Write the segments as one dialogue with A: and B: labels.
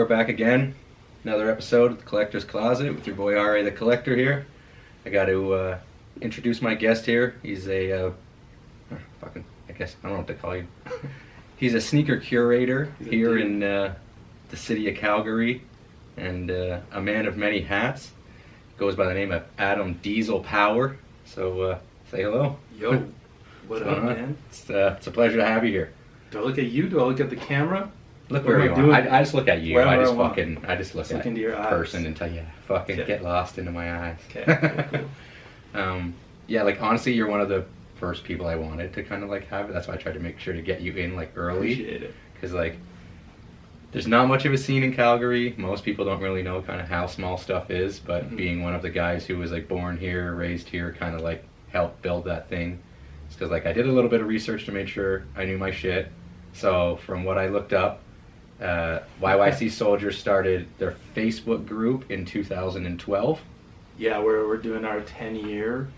A: we're back again. Another episode of The Collector's Closet with your boy R.A. the Collector here. I got to introduce my guest here. He's a, I guess, I don't know what to call you. He's a sneaker curator here in the city of Calgary and a man of many hats. Goes by the name of Adam Dieselpower. So say hello.
B: Yo, what up, man?
A: It's a pleasure to have you here.
B: Do I look at you? Do I look at the camera?
A: Look where you are. I just look at you. I just look at
B: into your
A: person
B: eyes.
A: until you fucking get lost into my eyes.
B: Okay, cool.
A: Yeah, like honestly, you're one of the first people I wanted to kind of like have. That's why I tried to make sure to get you in like early.
B: Appreciate it.
A: Because like, there's not much of a scene in Calgary. Most people don't really know kind of how small stuff is. But being one of the guys who was like born here, raised here, kind of like helped build that thing. It's because like I did a little bit of research to make sure I knew my shit. So from what I looked up, YYC Solediers started their Facebook group in 2012.
B: Yeah, we're doing our 10-year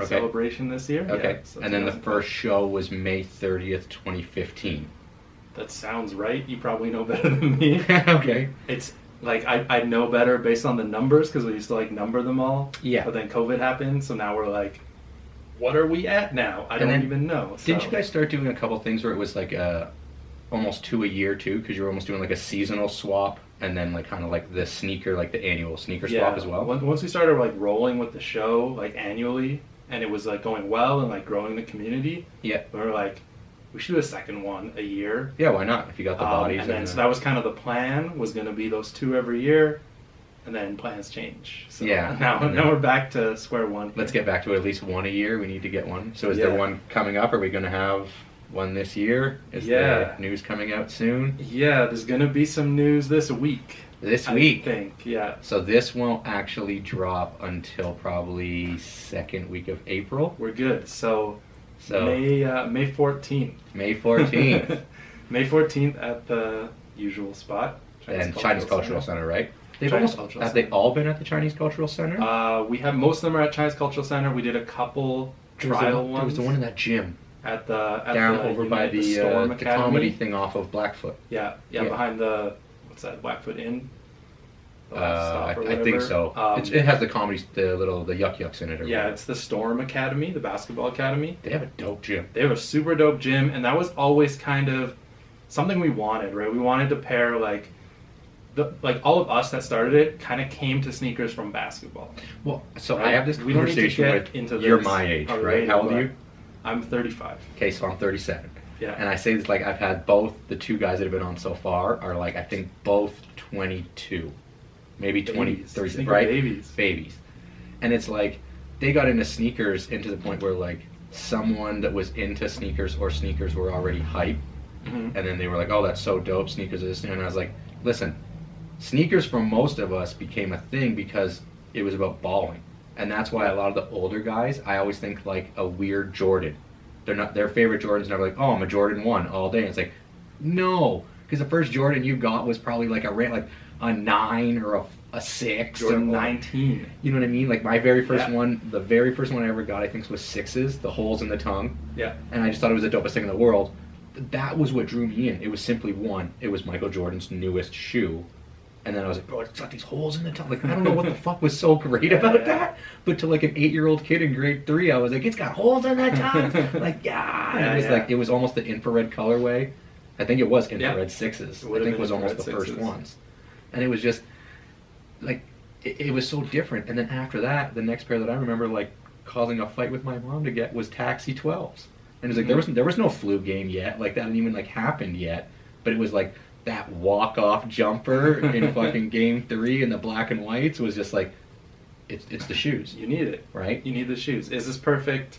B: celebration this year.
A: Okay,
B: Yeah, so
A: and then the first show was May 30th, 2015.
B: That sounds right. You probably know better than me.
A: Okay.
B: It's like I know better based on the numbers because we used to like number them all.
A: Yeah.
B: But then COVID happened, so now we're like, what are we at now? I don't even know. So.
A: Didn't you guys start doing a couple things where it was like almost 2 a year too, because you were almost doing like a seasonal swap and then like kind of like the sneaker, like the annual sneaker swap as well?
B: Once we started like rolling with the show like annually and it was like going well and like growing the community, we were like, we should do a second one a year.
A: Yeah, why not? If you got the bodies.
B: And then so that was kind of the plan, was going to be those 2 every year, and then plans change. So now we're back to square one.
A: Let's get back to at least 1 a year. We need to get one. So is there one coming up? Are we going to have one this year? Is there news coming out soon?
B: Yeah, there's going to be some news this week.
A: This week?
B: I think, yeah.
A: So this won't actually drop until probably second week of April?
B: We're good. So May 14th.
A: May 14th.
B: May 14th at the usual spot.
A: Chinese Cultural Center, right? Have they all been at the Chinese Cultural Center?
B: We have, most of them are at Chinese Cultural Center. We did a couple trial ones.
A: There was the one in that gym.
B: Down
A: over by the
B: Storm Academy.
A: comedy thing off of Blackfoot.
B: Yeah, behind the, what's that, Blackfoot Inn?
A: I think so. It has the comedy, the yuck yucks in it.
B: Yeah, it's the Storm Academy, the basketball academy.
A: They have a dope gym.
B: They have a super dope gym, and that was always kind of something we wanted, right? We wanted to pair like all of us that started it kind of came to sneakers from basketball.
A: Well, so
B: right?
A: I have this conversation with you're my age, right? How old are you?
B: I'm 35.
A: Okay, so I'm 37.
B: Yeah.
A: And I say this like I've had both the 2 guys that have been on so far are like I think both 22. Maybe 20, 30, right? Babies. And it's like they got into sneakers into the point where like someone that was into sneakers or sneakers were already hype. And then they were like, oh, that's so dope, sneakers is this. And I was like, listen, sneakers for most of us became a thing because it was about balling. And that's why a lot of the older guys, I always think like a weird Jordan. Their favorite Jordan's never like, oh, I'm a Jordan 1 all day. And it's like, no, because the first Jordan you got was probably like a 9 or a 6.
B: Jordan 19.
A: You know what I mean? Like my very first one, the very first one I ever got, I think was 6s, the holes in the tongue.
B: Yeah.
A: And I just thought it was the dopest thing in the world. That was what drew me in. It was simply one. It was Michael Jordan's newest shoe. And then I was like, bro, it's got these holes in the tongue. Like, I don't know what the fuck was so great about that. But to like an 8-year-old kid in grade 3, I was like, it's got holes in the tongue. Like, like, it was almost the infrared colorway. I think it was infrared 6s. I think it was almost the first ones. And it was just, like, it was so different. And then after that, the next pair that I remember, like, causing a fight with my mom to get was Taxi 12s. And it was like, there was no flu game yet. Like, that hadn't even, like, happened yet. But it was like, that walk-off jumper in fucking game 3 in the black and whites was just like, it's the shoes.
B: You need it.
A: Right?
B: You need the shoes. Is this perfect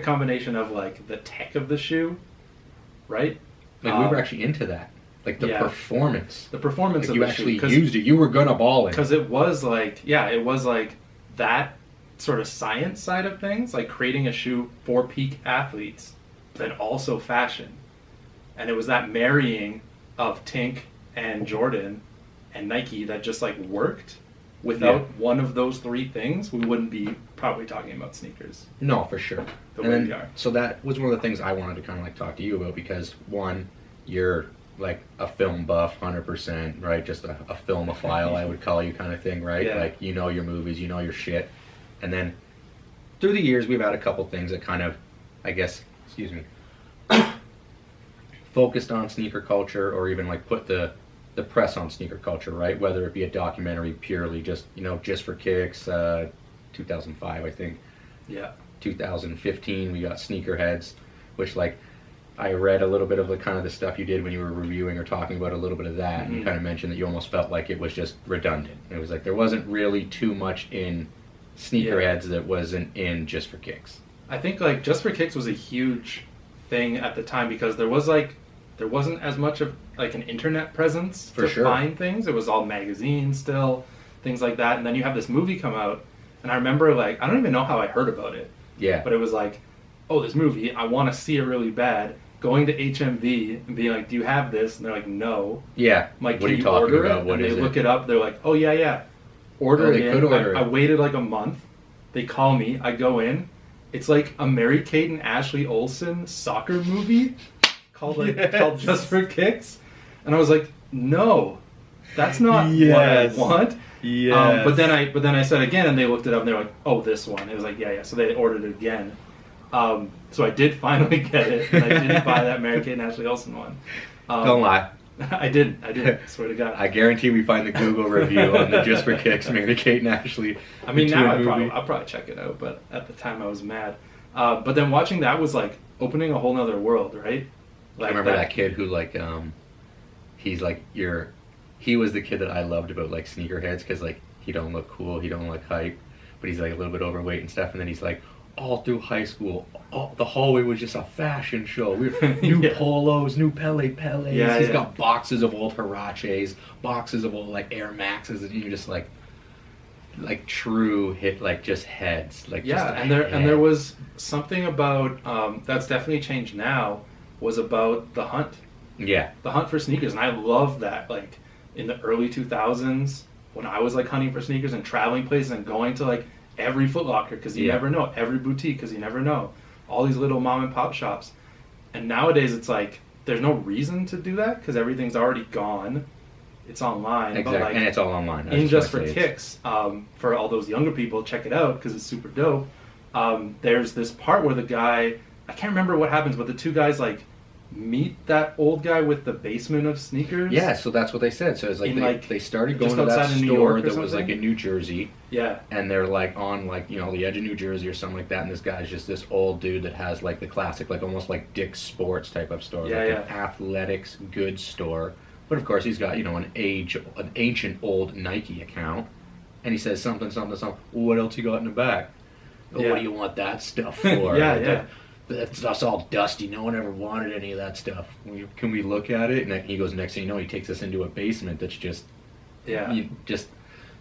B: combination of, like, the tech of the shoe, right?
A: Like, we were actually into that. Like, the performance.
B: The performance
A: like
B: of the shoe.
A: You actually used it. You were gonna ball it.
B: Because it was like, that sort of science side of things, like creating a shoe for peak athletes, but also fashion. And it was that marrying of Tink and Jordan and Nike that just like worked. Without one of those 3 things, we wouldn't be probably talking about sneakers.
A: No, for sure.
B: The way we are.
A: So that was one of the things I wanted to kind of like talk to you about because one, you're like a film buff, 100%, right? Just a filmophile, I would call you, kind of thing, right?
B: Yeah.
A: Like, you know your movies, you know your shit. And then through the years, we've had a couple things that kind of, I guess, excuse me, focused on sneaker culture, or even like put the press on sneaker culture, right? Whether it be a documentary purely just, you know, just for kicks, 2005, I think.
B: Yeah.
A: 2015, we got Sneakerheads, which, like, I read a little bit of the kind of the stuff you did when you were reviewing or talking about a little bit of that, and you kind of mentioned that you almost felt like it was just redundant. It was like there wasn't really too much in Sneakerheads that wasn't in Just for Kicks.
B: I think like Just for Kicks was a huge thing at the time because there wasn't as much of like an internet presence
A: For
B: to
A: sure.
B: find things. It was all magazines still, things like that. And then you have this movie come out, and I remember like I don't even know how I heard about it.
A: Yeah.
B: But it was like, oh, this movie, I want to see it really bad. Going to HMV and being like, do you have this? And they're like, no.
A: Yeah.
B: I'm like,
A: what
B: can
A: are you
B: you
A: talking
B: order
A: about?
B: it?
A: What
B: and
A: is
B: they
A: it?
B: look it up. They're like, oh, yeah. Order
A: Oh,
B: it
A: they
B: in.
A: could order
B: I
A: it.
B: waited like a month. They call me. I go in. It's like a Mary-Kate and Ashley Olsen soccer movie called called Just for Kicks. And I was like, no, that's not
A: Yes.
B: what I want.
A: Yeah.
B: But then I said again, and they looked it up, and they were like, "Oh, this one." It was like, "Yeah." So they ordered it again. So I did finally get it, and I didn't buy that Mary Kate and Ashley Olsen one.
A: Don't lie.
B: I didn't. Swear to God.
A: I guarantee we find the Google review on the Just for Kicks, Mary Kate and Ashley.
B: I mean,
A: the
B: now
A: movie.
B: I'll probably check it out, but at the time I was mad. But then watching that was like opening a whole nother world, right?
A: I remember that kid who like he's like he was the kid that I loved about like Sneakerheads, because like he don't look cool, he don't look hype, but he's like a little bit overweight and stuff, and then he's like all through high school the hallway was just a fashion show. We were new
B: Yeah.
A: polos, new Pele Peles.
B: Yeah,
A: He's
B: yeah.
A: got boxes of old Huaraches, boxes of old like Air Maxes, and you're just like true hit, like just heads, like
B: Yeah,
A: just a
B: and there
A: head.
B: was something about that's definitely changed now. Was about the hunt.
A: Yeah.
B: The hunt for sneakers, and I love that. Like in the early 2000s, when I was like hunting for sneakers and traveling places and going to like every Foot Locker, because you
A: Yeah.
B: never know, every boutique, because you never know, all these little mom and pop shops. And nowadays it's like there's no reason to do that because everything's already gone. It's online.
A: Exactly,
B: But like
A: and it's all online. I
B: in
A: was
B: Just
A: gonna
B: for
A: say it's-
B: Kicks, for all those younger people, check it out because it's super dope. There's this part where the guy, I can't remember what happens, but the two guys like meet that old guy with the basement of sneakers.
A: Yeah, so that's what they said. So it's like
B: In, like,
A: they started
B: just
A: going to that
B: outside of New
A: store
B: York or
A: that was like
B: something?
A: in New Jersey,
B: Yeah.
A: and they're like on like, you know, the edge of New Jersey or something like that, and this guy's just this old dude that has like the classic, like almost like Dick's Sports type of store,
B: Yeah,
A: like
B: yeah.
A: an athletics goods store. But of course he's got, you know, an ancient old Nike account, and he says something. Well, what else you got in the back? Oh,
B: Yeah.
A: what do you want that stuff for?
B: Yeah,
A: Like,
B: yeah.
A: That stuff's all dusty. No one ever wanted any of that stuff. Can we look at it? And then he goes, next thing you know, he takes us into a basement that's just,
B: Yeah.
A: just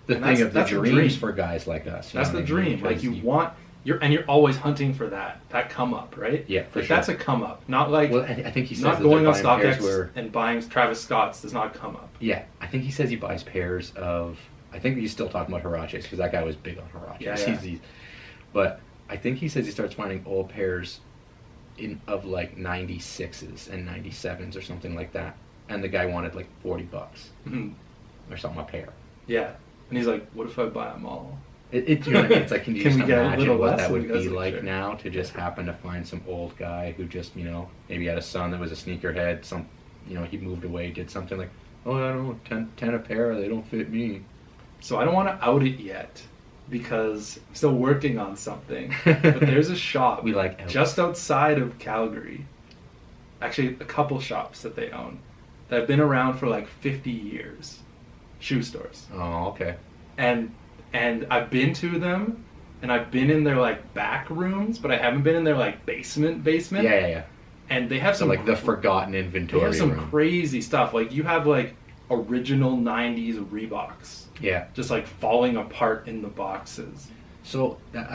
A: the
B: And
A: thing
B: that's-
A: of the
B: that's the
A: dreams
B: dream.
A: for guys like us. you
B: That's
A: know
B: the
A: what I mean?
B: dream. Like
A: Because
B: you want you're always hunting for that come up, right?
A: Yeah, for
B: like
A: sure.
B: that's a come up. Not like
A: Well, I think he says
B: not
A: that
B: going
A: they're
B: on
A: buying pairs
B: StockX
A: where-
B: and buying Travis Scott's does not come up.
A: Yeah, I think he says he buys pairs of. I think he's still talking about Huaraches because that guy was big on Huaraches.
B: Yeah, yeah.
A: But I think he says he starts finding old pairs of like 96s and 97s or something like that, and the guy wanted like $40
B: Mhm.
A: or something a pair.
B: Yeah. And he's like, what if I buy them all?
A: You know what I mean? It's like, can you
B: Can
A: just
B: we get a
A: imagine
B: little
A: what
B: less?
A: that
B: And
A: would
B: he goes
A: be
B: like,
A: like
B: sure.
A: now to just happen to find some old guy who just, you know, maybe had a son that was a sneakerhead, he moved away, did something like, oh, I don't know, 10 a pair, they don't fit me.
B: So I don't want to out it yet because I'm still working on something. But there's a shop
A: We like outs.
B: just outside of Calgary. Actually, a couple shops that they own that have been around for like 50 years. Shoe stores.
A: Oh, okay.
B: And I've been to them and I've been in their like back rooms, but I haven't been in their like basement.
A: Yeah.
B: And they have
A: So
B: some
A: like the forgotten
B: they
A: inventory
B: have some
A: room.
B: crazy stuff. Like you have like original 90s Reeboks
A: Yeah.
B: just like falling apart in the boxes.
A: So, that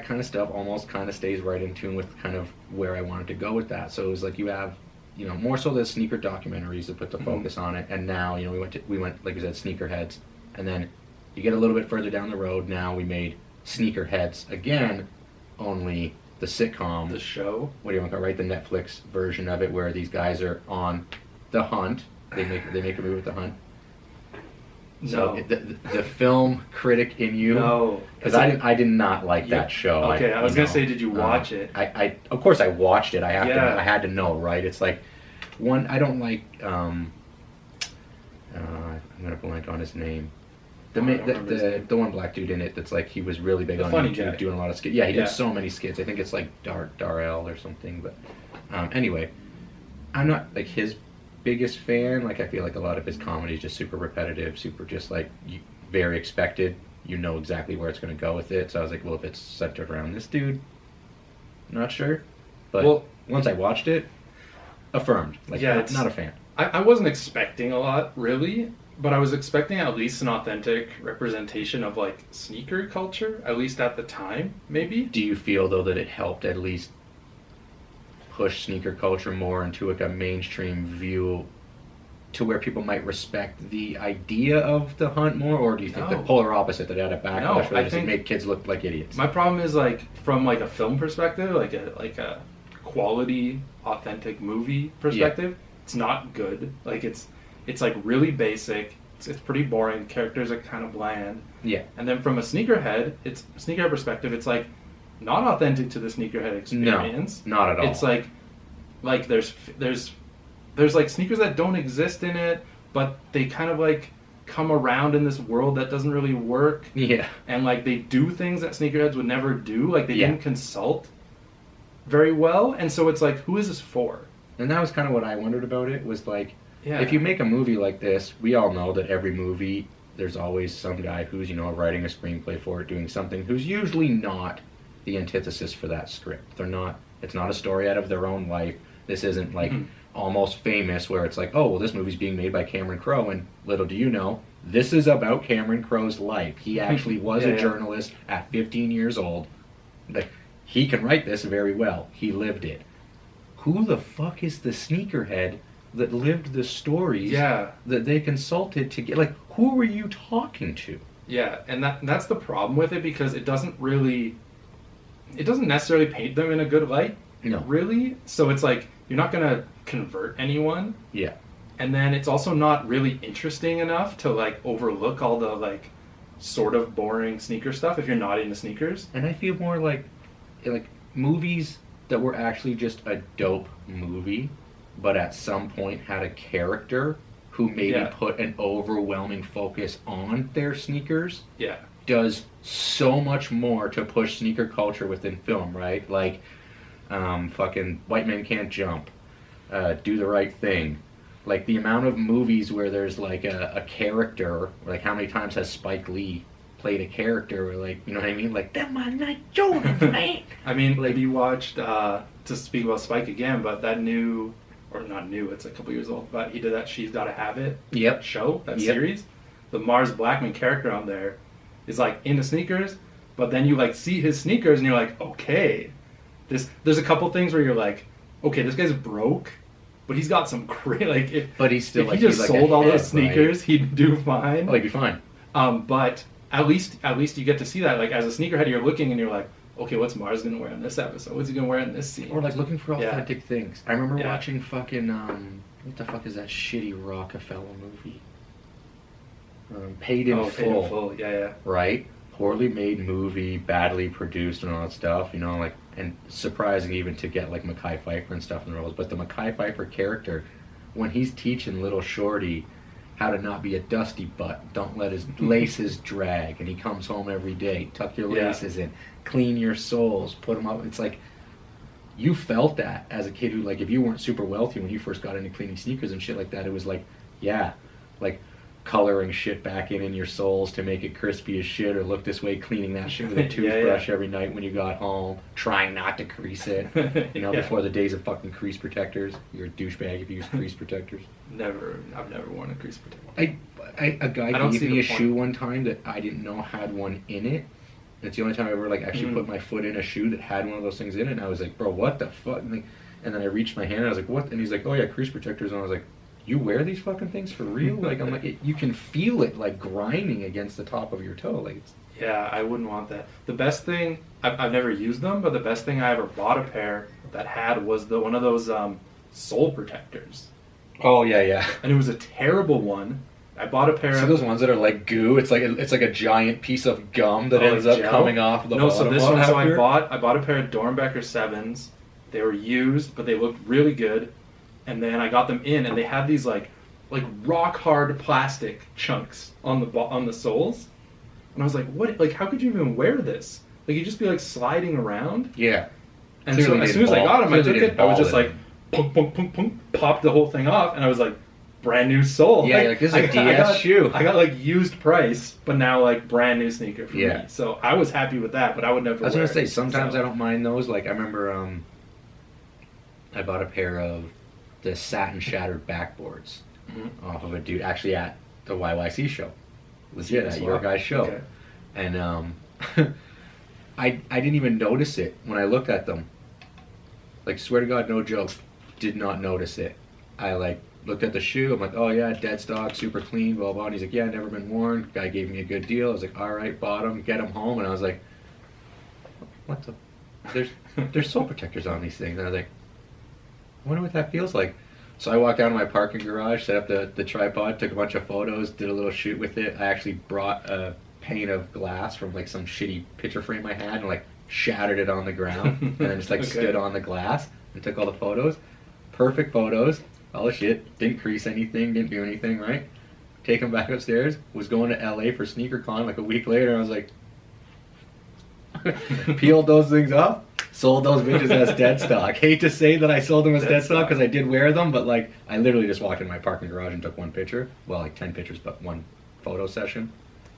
A: kind of stuff almost kind of stays right in tune with kind of where I wanted to go with that. So it was like you have, you know, more so the sneaker documentaries that put the focus on it, and now, you know, we went like we said, Sneakerheads, and then you get a little bit further down the road. Now we made Sneakerheads again, only the sitcom.
B: The show.
A: What do you want to call it, right? The Netflix version of it, where these guys are on The Hunt. They make a movie with The Hunt.
B: No.
A: So the film critic in you.
B: No.
A: Because I did not like that show.
B: Okay, I was gonna say, did you watch it?
A: I of course I watched it. I had to know, right? It's like one. I don't like. I'm gonna blank on his name. The one black dude in it that's like he was really big on YouTube doing a lot of skits. Yeah, he did so many skits. I think it's like Darrell or something. But anyway, I'm not like his biggest fan. Like I feel like a lot of his comedy is just super repetitive, super just like very expected. You know exactly where it's going to go with it. So I was like, well, if it's centered around this dude, not sure. But once I watched it, affirmed. Like not a fan.
B: I wasn't expecting a lot really. But I was expecting at least an authentic representation of like sneaker culture, at least at the time, maybe.
A: Do you feel though that it helped at least push sneaker culture more into like a mainstream view to where people might respect the idea of the Hunt more, or do you think the polar opposite, that it had a backlash where it made kids look like idiots?
B: My problem is like from like a film perspective, like a quality, authentic movie perspective, it's not good. Like it's like really basic. It's pretty boring. Characters are kind of bland. Yeah. And then from a sneakerhead perspective, it's like not authentic to the sneakerhead experience.
A: No, not at all.
B: It's like there's like sneakers that don't exist in it, but they kind of like come around in this world that doesn't really work.
A: Yeah.
B: And like they do things that sneakerheads would never do. Like they didn't consult very well, and so it's like, who is this for?
A: And that was kind of what I wondered about it, was like, if you make a movie like this, we all know that every movie, there's always some guy who's, writing a screenplay for it, doing something, who's usually not the antithesis for that script. It's not a story out of their own life. This isn't like Almost Famous, where it's like, oh, well, this movie's being made by Cameron Crowe, and little do you know, this is about Cameron Crowe's life. He actually was a journalist at 15 years old. Like, he can write this very well. He lived it. Who the fuck is the sneakerhead that lived the stories that they consulted to get? Like, who were you talking to?
B: Yeah, and that's the problem with it, because it doesn't necessarily paint them in a good light.
A: No.
B: Really? So it's like, you're not going to convert anyone.
A: Yeah.
B: And then it's also not really interesting enough to like overlook all the like sort of boring sneaker stuff if you're not into sneakers.
A: And I feel more like movies that were actually just a dope movie, but at some point had a character who maybe put an overwhelming focus on their sneakers, does so much more to push sneaker culture within film, right? Like, fucking White Men Can't Jump, Do the Right Thing. Like, the amount of movies where there's like a character, like how many times has Spike Lee played a character where, like, you know what I mean? Like, them are Nike Jordans, man!
B: I mean, like, you watched, to speak about Spike again, but that new, or not new, it's a couple years old, but he did that She's Gotta Have It show, that series. The Mars Blackman character on there is like into sneakers, but then you like see his sneakers and you're like, okay, there's a couple things where you're like, okay, this guy's broke, but he's got some great, like,
A: but he's still,
B: if he just sold all those sneakers, right? He'd do fine.
A: Oh, he'd be fine.
B: But at least you get to see that. Like, as a sneakerhead, you're looking and you're like, okay, what's Mars gonna wear in this episode? What's he gonna wear in this scene?
A: Or like looking for authentic things. I remember watching fucking what the fuck is that shitty Rockefeller movie? Paid in Full.
B: Paid in Full. Yeah.
A: Right? Poorly made movie, badly produced and all that stuff, like, and surprising even to get like Mekhi Phifer and stuff in the roles. But the Mekhi Phifer character, when he's teaching little Shorty how to not be a dusty butt, don't let his laces drag, and he comes home every day, tuck your laces in, clean your soles, put them up. It's like, you felt that as a kid who, like, if you weren't super wealthy when you first got into cleaning sneakers and shit like that, it was like, like coloring shit back in your soles to make it crispy as shit, or look this way, cleaning that shit with a toothbrush every night when you got home, trying not to crease it, before the days of fucking crease protectors. You're a douchebag if you use crease protectors.
B: I've never worn a crease protector.
A: A guy gave me a shoe one time that I didn't know had one in it. It's the only time I ever actually put my foot in a shoe that had one of those things in it, and I was like, bro, what the fuck? And then I reached my hand and I was like, what? And he's like, oh yeah, crease protectors. And I was like, you wear these fucking things for real? Like, I'm like, you can feel it like grinding against the top of your toe. Like,
B: yeah, I wouldn't want that. The best thing, I've never used them, but the best thing I ever bought a pair that had was one of those sole protectors.
A: Oh yeah, yeah.
B: and it was a terrible one. I bought a pair
A: So
B: of
A: those ones that are like goo, it's like a giant piece of gum that ends
B: like
A: up
B: gel?
A: coming off the
B: No,
A: bottom.
B: so this one, so
A: after.
B: I bought a pair of Dornbecker 7s. They were used, but they looked really good. And then I got them in, and they had these like rock hard plastic chunks on the soles. And I was like, what? Like, how could you even wear this? Like, you'd just be like sliding around.
A: Yeah.
B: And so as soon as I got them, I took it. I was just like, punk, punk, punk, punk, popped the whole thing off, and I was like, brand new sole.
A: Yeah, like this is a DS shoe.
B: I got like used price, but now like brand new sneaker for me. So I was happy with that, but I would never.
A: I was
B: wear
A: gonna say
B: it,
A: sometimes
B: so.
A: I don't mind those. Like I remember, I bought a pair of the satin shattered backboards off of a dude actually at the YYC show. Legit at your guy's show,
B: Okay.
A: and I didn't even notice it when I looked at them. Like swear to God, no joke, did not notice it. I like looked at the shoe. I'm like, oh yeah, dead stock, super clean, blah blah. And he's like, yeah, never been worn. Guy gave me a good deal. I was like, all right, bought them, get them home, and I was like, what the? There's sole protectors on these things. And I was like, I wonder what that feels like. So I walked out of my parking garage, set up the tripod, took a bunch of photos, did a little shoot with it. I actually brought a pane of glass from like some shitty picture frame I had and like shattered it on the ground and then just like stood on the glass and took all the photos. Perfect photos. All the shit. Didn't crease anything, didn't do anything, right? Take them back upstairs. Was going to LA for SneakerCon like a week later. I was like, peeled those things off. Sold those bitches as dead stock. Hate to say that I sold them as dead stock because I did wear them, but like I literally just walked in my parking garage and took one picture. Well, like 10 pictures, but one photo session.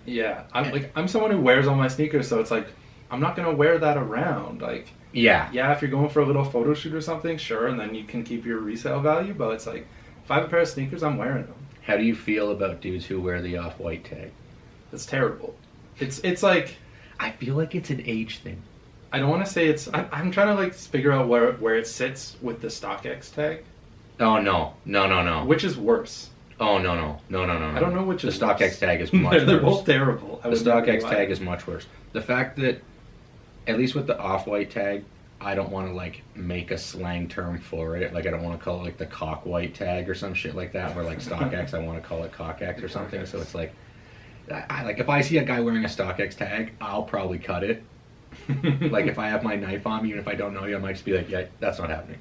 B: Yeah, I'm someone who wears all my sneakers, so it's like I'm not gonna wear that around. Like,
A: yeah,
B: if you're going for a little photo shoot or something, sure, and then you can keep your resale value. But it's like if I have a pair of sneakers, I'm wearing them.
A: How do you feel about dudes who wear the off-white tag?
B: That's terrible. It's like
A: I feel like it's an age thing.
B: I don't want to say it's. I'm trying to like figure out where it sits with the StockX tag.
A: Oh no.
B: Which is worse?
A: Oh no.
B: I don't know which
A: the
B: is
A: StockX
B: worse.
A: tag is much worse.
B: They're both terrible.
A: The StockX tag is much worse. The fact that, at least with the off-white tag, I don't want to like make a slang term for it. Like I don't want to call it like the cock white tag or some shit like that. Where like StockX, I want to call it cockX or something. So it's like, I like if I see a guy wearing a StockX tag, I'll probably cut it. Like if I have my knife on me, even if I don't know you, I might just be like, yeah, that's not happening.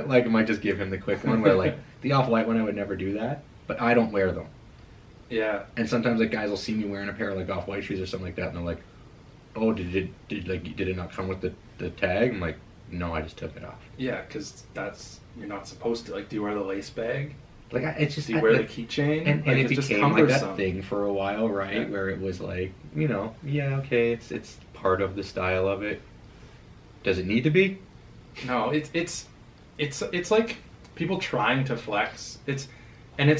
A: Like I might just give him the quick one. Where like the off-white one, I would never do that. But I don't wear them.
B: Yeah.
A: And sometimes like guys will see me wearing a pair of like off-white shoes or something like that, and they're like, "Oh, did it not come with the tag?" I'm like, "No, I just took it off."
B: Yeah, because you're not supposed to. Like, do you wear the lace bag?
A: Like it's just
B: do you wear the keychain?
A: And
B: like,
A: it
B: it's
A: became like that thing for a while, right?
B: Yeah.
A: Where it was like, yeah, okay, it's part of the style of it. Does it need to be?
B: No, it's like people trying to flex. It's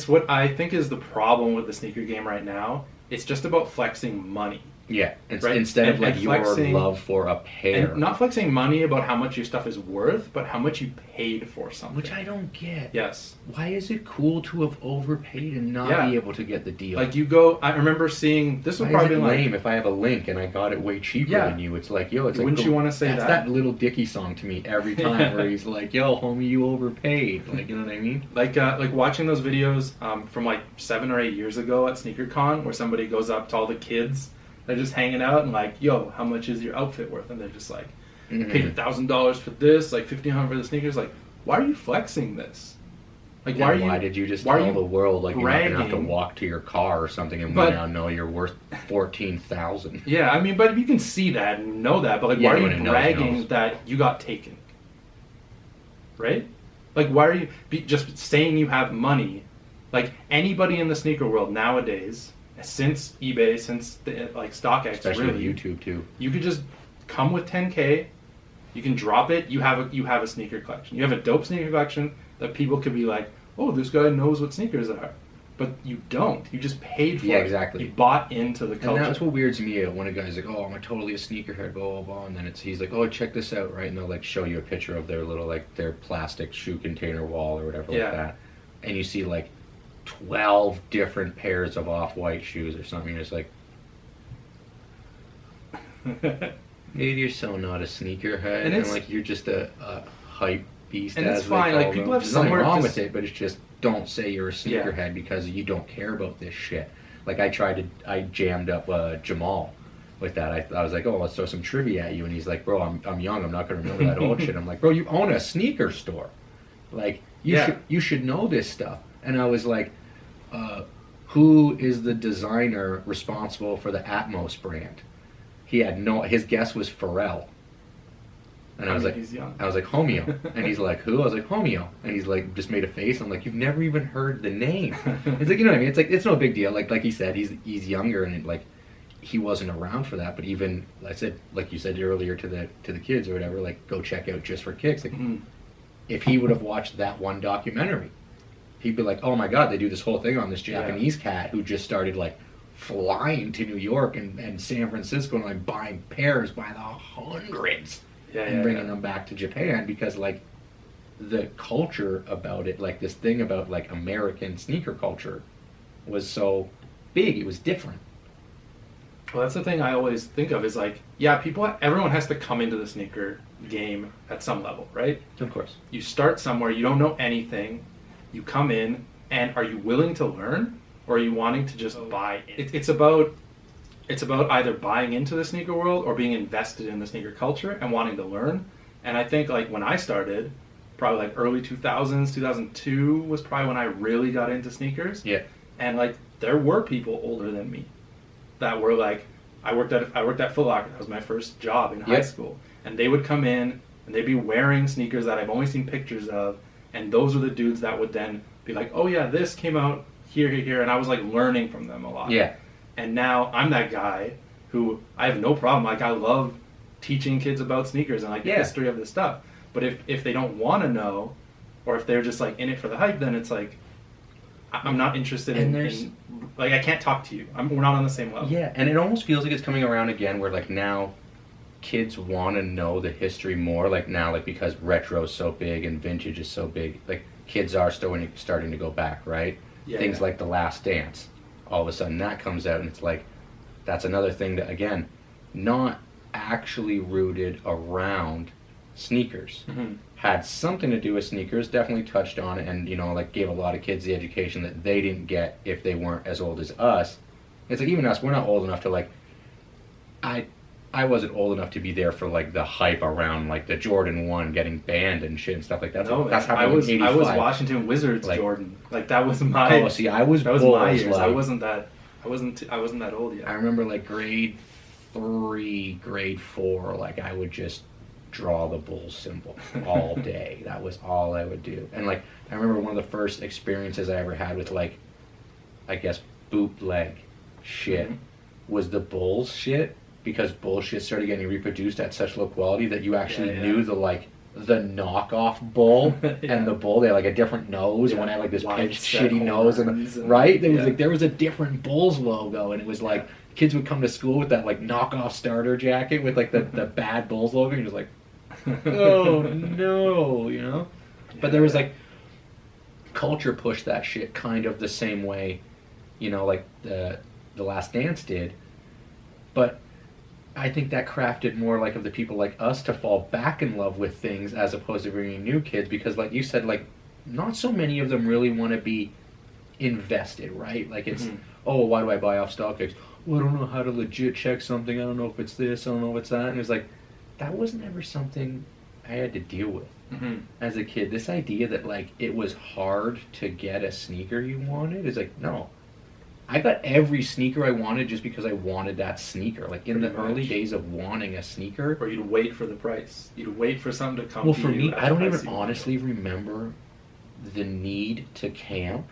B: what I think is the problem with the sneaker game right now. It's just about flexing money.
A: Yeah,
B: right?
A: Instead of like your
B: flexing,
A: love for a pair.
B: And not flexing money about how much your stuff is worth, but how much you paid for something.
A: Which I don't get.
B: Yes.
A: Why is it cool to have overpaid and not be able to get the deal?
B: Like you go, I remember seeing, this would probably be
A: lame if I have a link and I got it way cheaper than you. It's like, yo, it's like,
B: wouldn't you want to say
A: that's that Little Dicky song to me every time where he's like, yo, homie, you overpaid. Like, you know what I mean?
B: Like watching those videos from like 7 or 8 years ago at SneakerCon where somebody goes up to all the kids. They're just hanging out and like, yo, how much is your outfit worth? And they're just like, paid $1,000 for this, like $1,500 for the sneakers. Like, why are you flexing this? Like,
A: why did you just tell the world like
B: bragging?
A: You're not gonna have to walk to your car or something and we now know you're worth $14,000?
B: Yeah, I mean, but you can see that and know that. But like, why are you bragging that you got taken? Right? Like, why are you just saying you have money? Like anybody in the sneaker world nowadays. Since eBay, since like StockX,
A: especially
B: really,
A: YouTube too,
B: you could just come with 10K. You can drop it. You have a sneaker collection. You have a dope sneaker collection that people could be like, oh, this guy knows what sneakers are. But you don't. You just paid for it.
A: Yeah, exactly.
B: You bought into the culture.
A: And that's what weirds me out when a guy's like, oh, I'm totally a sneakerhead, blah, blah, blah. And then he's like, oh, check this out, right? And they'll like show you a picture of their little like their plastic shoe container wall or whatever like that. And you see like 12 different pairs of off-white shoes or something. It's like, dude, you're so not a sneakerhead. And like, you're just a hype beast.
B: And
A: as
B: it's
A: they
B: fine.
A: call
B: Like, people
A: them.
B: have
A: There's nothing
B: somewhere
A: wrong
B: just-
A: with it, but it's just don't say you're a sneakerhead because you don't care about this shit. Like I jammed up Jamal with that. I was like, oh, let's throw some trivia at you, and he's like, bro, I'm young, I'm not gonna remember that old shit. I'm like, bro, you own a sneaker store, like you should know this stuff. And I was like, who is the designer responsible for the Atmos brand? He had his guess was Pharrell. And I was like,
B: he's young.
A: I was like, Homeo. And he's like, who? I was like, Homeo. And he's like, just made a face. I'm like, you've never even heard the name. It's like, you know what I mean? It's like, it's no big deal. Like he said, he's younger, and like, he wasn't around for that. But even, I said, like you said earlier to the kids or whatever, like, go check out Just for Kicks. Like, if he would have watched that one documentary, he'd be like, oh my God, they do this whole thing on this Japanese cat who just started like flying to New York and San Francisco and like buying pairs by the hundreds. And bringing them back to Japan, because like the culture about it, like this thing about like American sneaker culture was so big, it was different.
B: Well, that's the thing I always think of is like, yeah, everyone has to come into the sneaker game at some level, right?
A: Of course.
B: You start somewhere, you don't know anything, you come in, and are you willing to learn, or are you wanting to just buy in? It's about either buying into the sneaker world or being invested in the sneaker culture and wanting to learn. And I think like when I started, probably like early 2000s, 2002 was probably when I really got into sneakers.
A: Yeah.
B: And like there were people older than me that were like, I worked at Foot Locker. That was my first job in high school. And they would come in and they'd be wearing sneakers that I've only seen pictures of. And those were the dudes that would then be like, oh yeah, this came out here. And I was like learning from them a lot.
A: Yeah.
B: And now I'm that guy who I have no problem. Like I love teaching kids about sneakers and like the history of this stuff. But if they don't want to know, or if they're just like in it for the hype, then it's like I'm not interested in like I can't talk to you. We're not on the same level.
A: Yeah, and it almost feels like it's coming around again, where like now kids want to know the history more. Like now, like because retro is so big and vintage is so big, like kids are starting to go back, right?
B: Yeah,
A: Things like The Last Dance. All of a sudden that comes out, and it's like, that's another thing that, again, not actually rooted around sneakers. Had something to do with sneakers, definitely touched on it, and, you know, like gave a lot of kids the education that they didn't get if they weren't as old as us. It's like, even us, we're not old enough to, like, I wasn't old enough to be there for, like, the hype around, like, the Jordan 1 getting banned and shit and stuff like that.
B: No,
A: that's how
B: I was
A: 85.
B: Washington Wizards
A: like,
B: Jordan. Like that was my.
A: Oh, see, I was.
B: That was
A: Bulls,
B: my years.
A: like,
B: I wasn't that old yet.
A: I remember like grade 3, grade 4, like I would just draw the Bulls symbol all day. That was all I would do. And like I remember one of the first experiences I ever had with like, I guess bootleg shit was the Bulls shit, because bullshit started getting reproduced at such low quality that you actually knew the knockoff bull and the bull. They had like a different nose. One had like this pitched shitty nose, and right there was like there was a different Bulls logo, and it was like kids would come to school with that like knockoff starter jacket with like the bad Bulls logo, and you're just like, oh no, you know. But there was like culture pushed that shit kind of the same way, you know, like the Last Dance did, but I think that crafted more like of the people like us to fall back in love with things as opposed to bringing new kids, because like you said, like not so many of them really want to be invested, right? Like it's, oh, why do I buy off StockX? Well, I don't know how to legit check something. I don't know if it's this, I don't know if it's that. And it was like, that was never something I had to deal with as a kid. This idea that like it was hard to get a sneaker you wanted is like, no. I got every sneaker I wanted just because I wanted that sneaker. Like in the early days of wanting a sneaker.
B: Or you'd wait for the price. You'd wait for something to come
A: Well,
B: to
A: for
B: you.
A: me, I don't even honestly remember the need to camp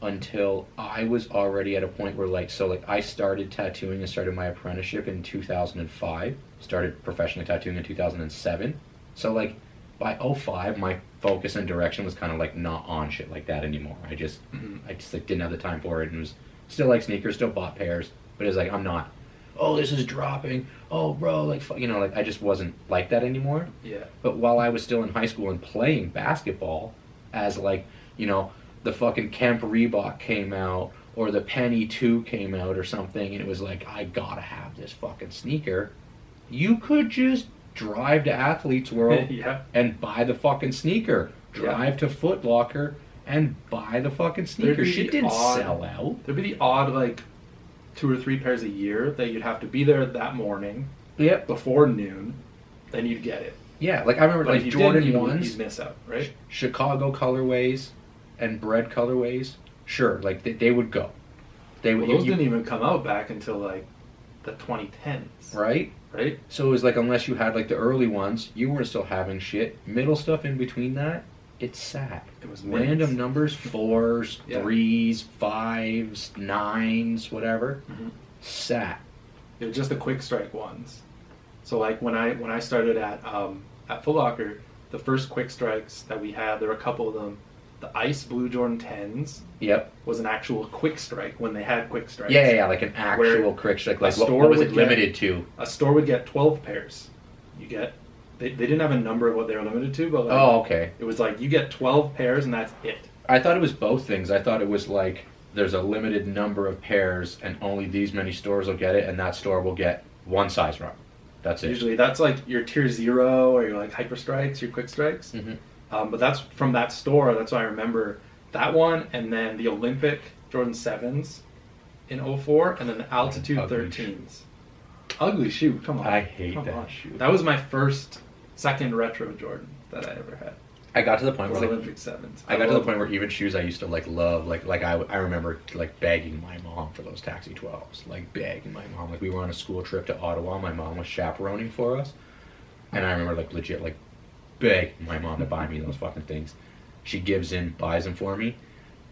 A: until I was already at a point where like, so like I started tattooing and started my apprenticeship in 2005. Started professionally tattooing in 2007. So like by 2005, my focus and direction was kind of like not on shit like that anymore. I just like didn't have the time for it, and was still like sneakers, still bought pairs, but it's like I'm not, oh, this is dropping, oh bro, like, you know, like I just wasn't like that anymore.
B: Yeah.
A: But while I was still in high school and playing basketball, as like, you know, the fucking Kemp Reebok came out, or the Penny 2 came out or something, and it was like, I gotta have this fucking sneaker, you could just drive to Athlete's World
B: Yeah.
A: and buy the fucking sneaker. Drive to Foot Locker and buy the fucking sneaker.
B: There'd be
A: Shit
B: the
A: didn't
B: odd-
A: sell out.
B: There'd be the odd, like, 2 or 3 pairs a year that you'd have to be there that morning
A: Yep.
B: before noon, then you'd get it.
A: Yeah, like I remember
B: But if
A: like
B: you
A: Jordan
B: didn't,
A: ones,
B: you'd miss out, right?
A: Chicago colorways and bread colorways. Sure, like they would go. They
B: Well,
A: would
B: those didn't even come out back until, like, the 2010s,
A: right.
B: right?
A: So it was like unless you had like the early ones, you weren't still having shit. Middle stuff in between that, it sat.
B: It was
A: Random
B: mints.
A: numbers, 4s,
B: Yeah.
A: 3s, 5s, 9s, whatever,
B: Mhm.
A: sat.
B: It was just the quick strike ones. So like when I started at Foot Locker, the first quick strikes that we had, there were a couple of them. The ice blue Jordan 10s
A: Yep.
B: was an actual quick strike when they had quick strikes.
A: Yeah, like an actual crick strike. Like
B: a
A: what
B: store
A: was it
B: would get-
A: limited to?
B: A store would get 12 pairs. You get they didn't have a number of what they were limited to, but like,
A: Oh, okay.
B: it was like you get 12 pairs and that's it.
A: I thought it was both things. I thought it was like there's a limited number of pairs and only these many stores will get it, and that store will get one size run. That's it.
B: Usually that's like your tier 0 or your like hyper strikes, your quick strikes.
A: Mhm.
B: But that's from that store. That's why I remember that one, and then the Olympic Jordan 7s in 04, and then the Altitude
A: Ugly
B: 13s. Ugly shoe. Come on.
A: I hate
B: Come
A: that
B: on.
A: shoe.
B: That was my second retro Jordan that I ever had.
A: I got to the point
B: Was
A: where like,
B: Olympic 7s.
A: I got to the
B: love
A: point where even shoes I used to like love, like I remember like begging my mom for those Taxi 12s, like begging my mom. Like we were on a school trip to Ottawa, my mom was chaperoning for us, and I remember like legit like begging my mom to buy me those fucking things. She gives in, buys them for me,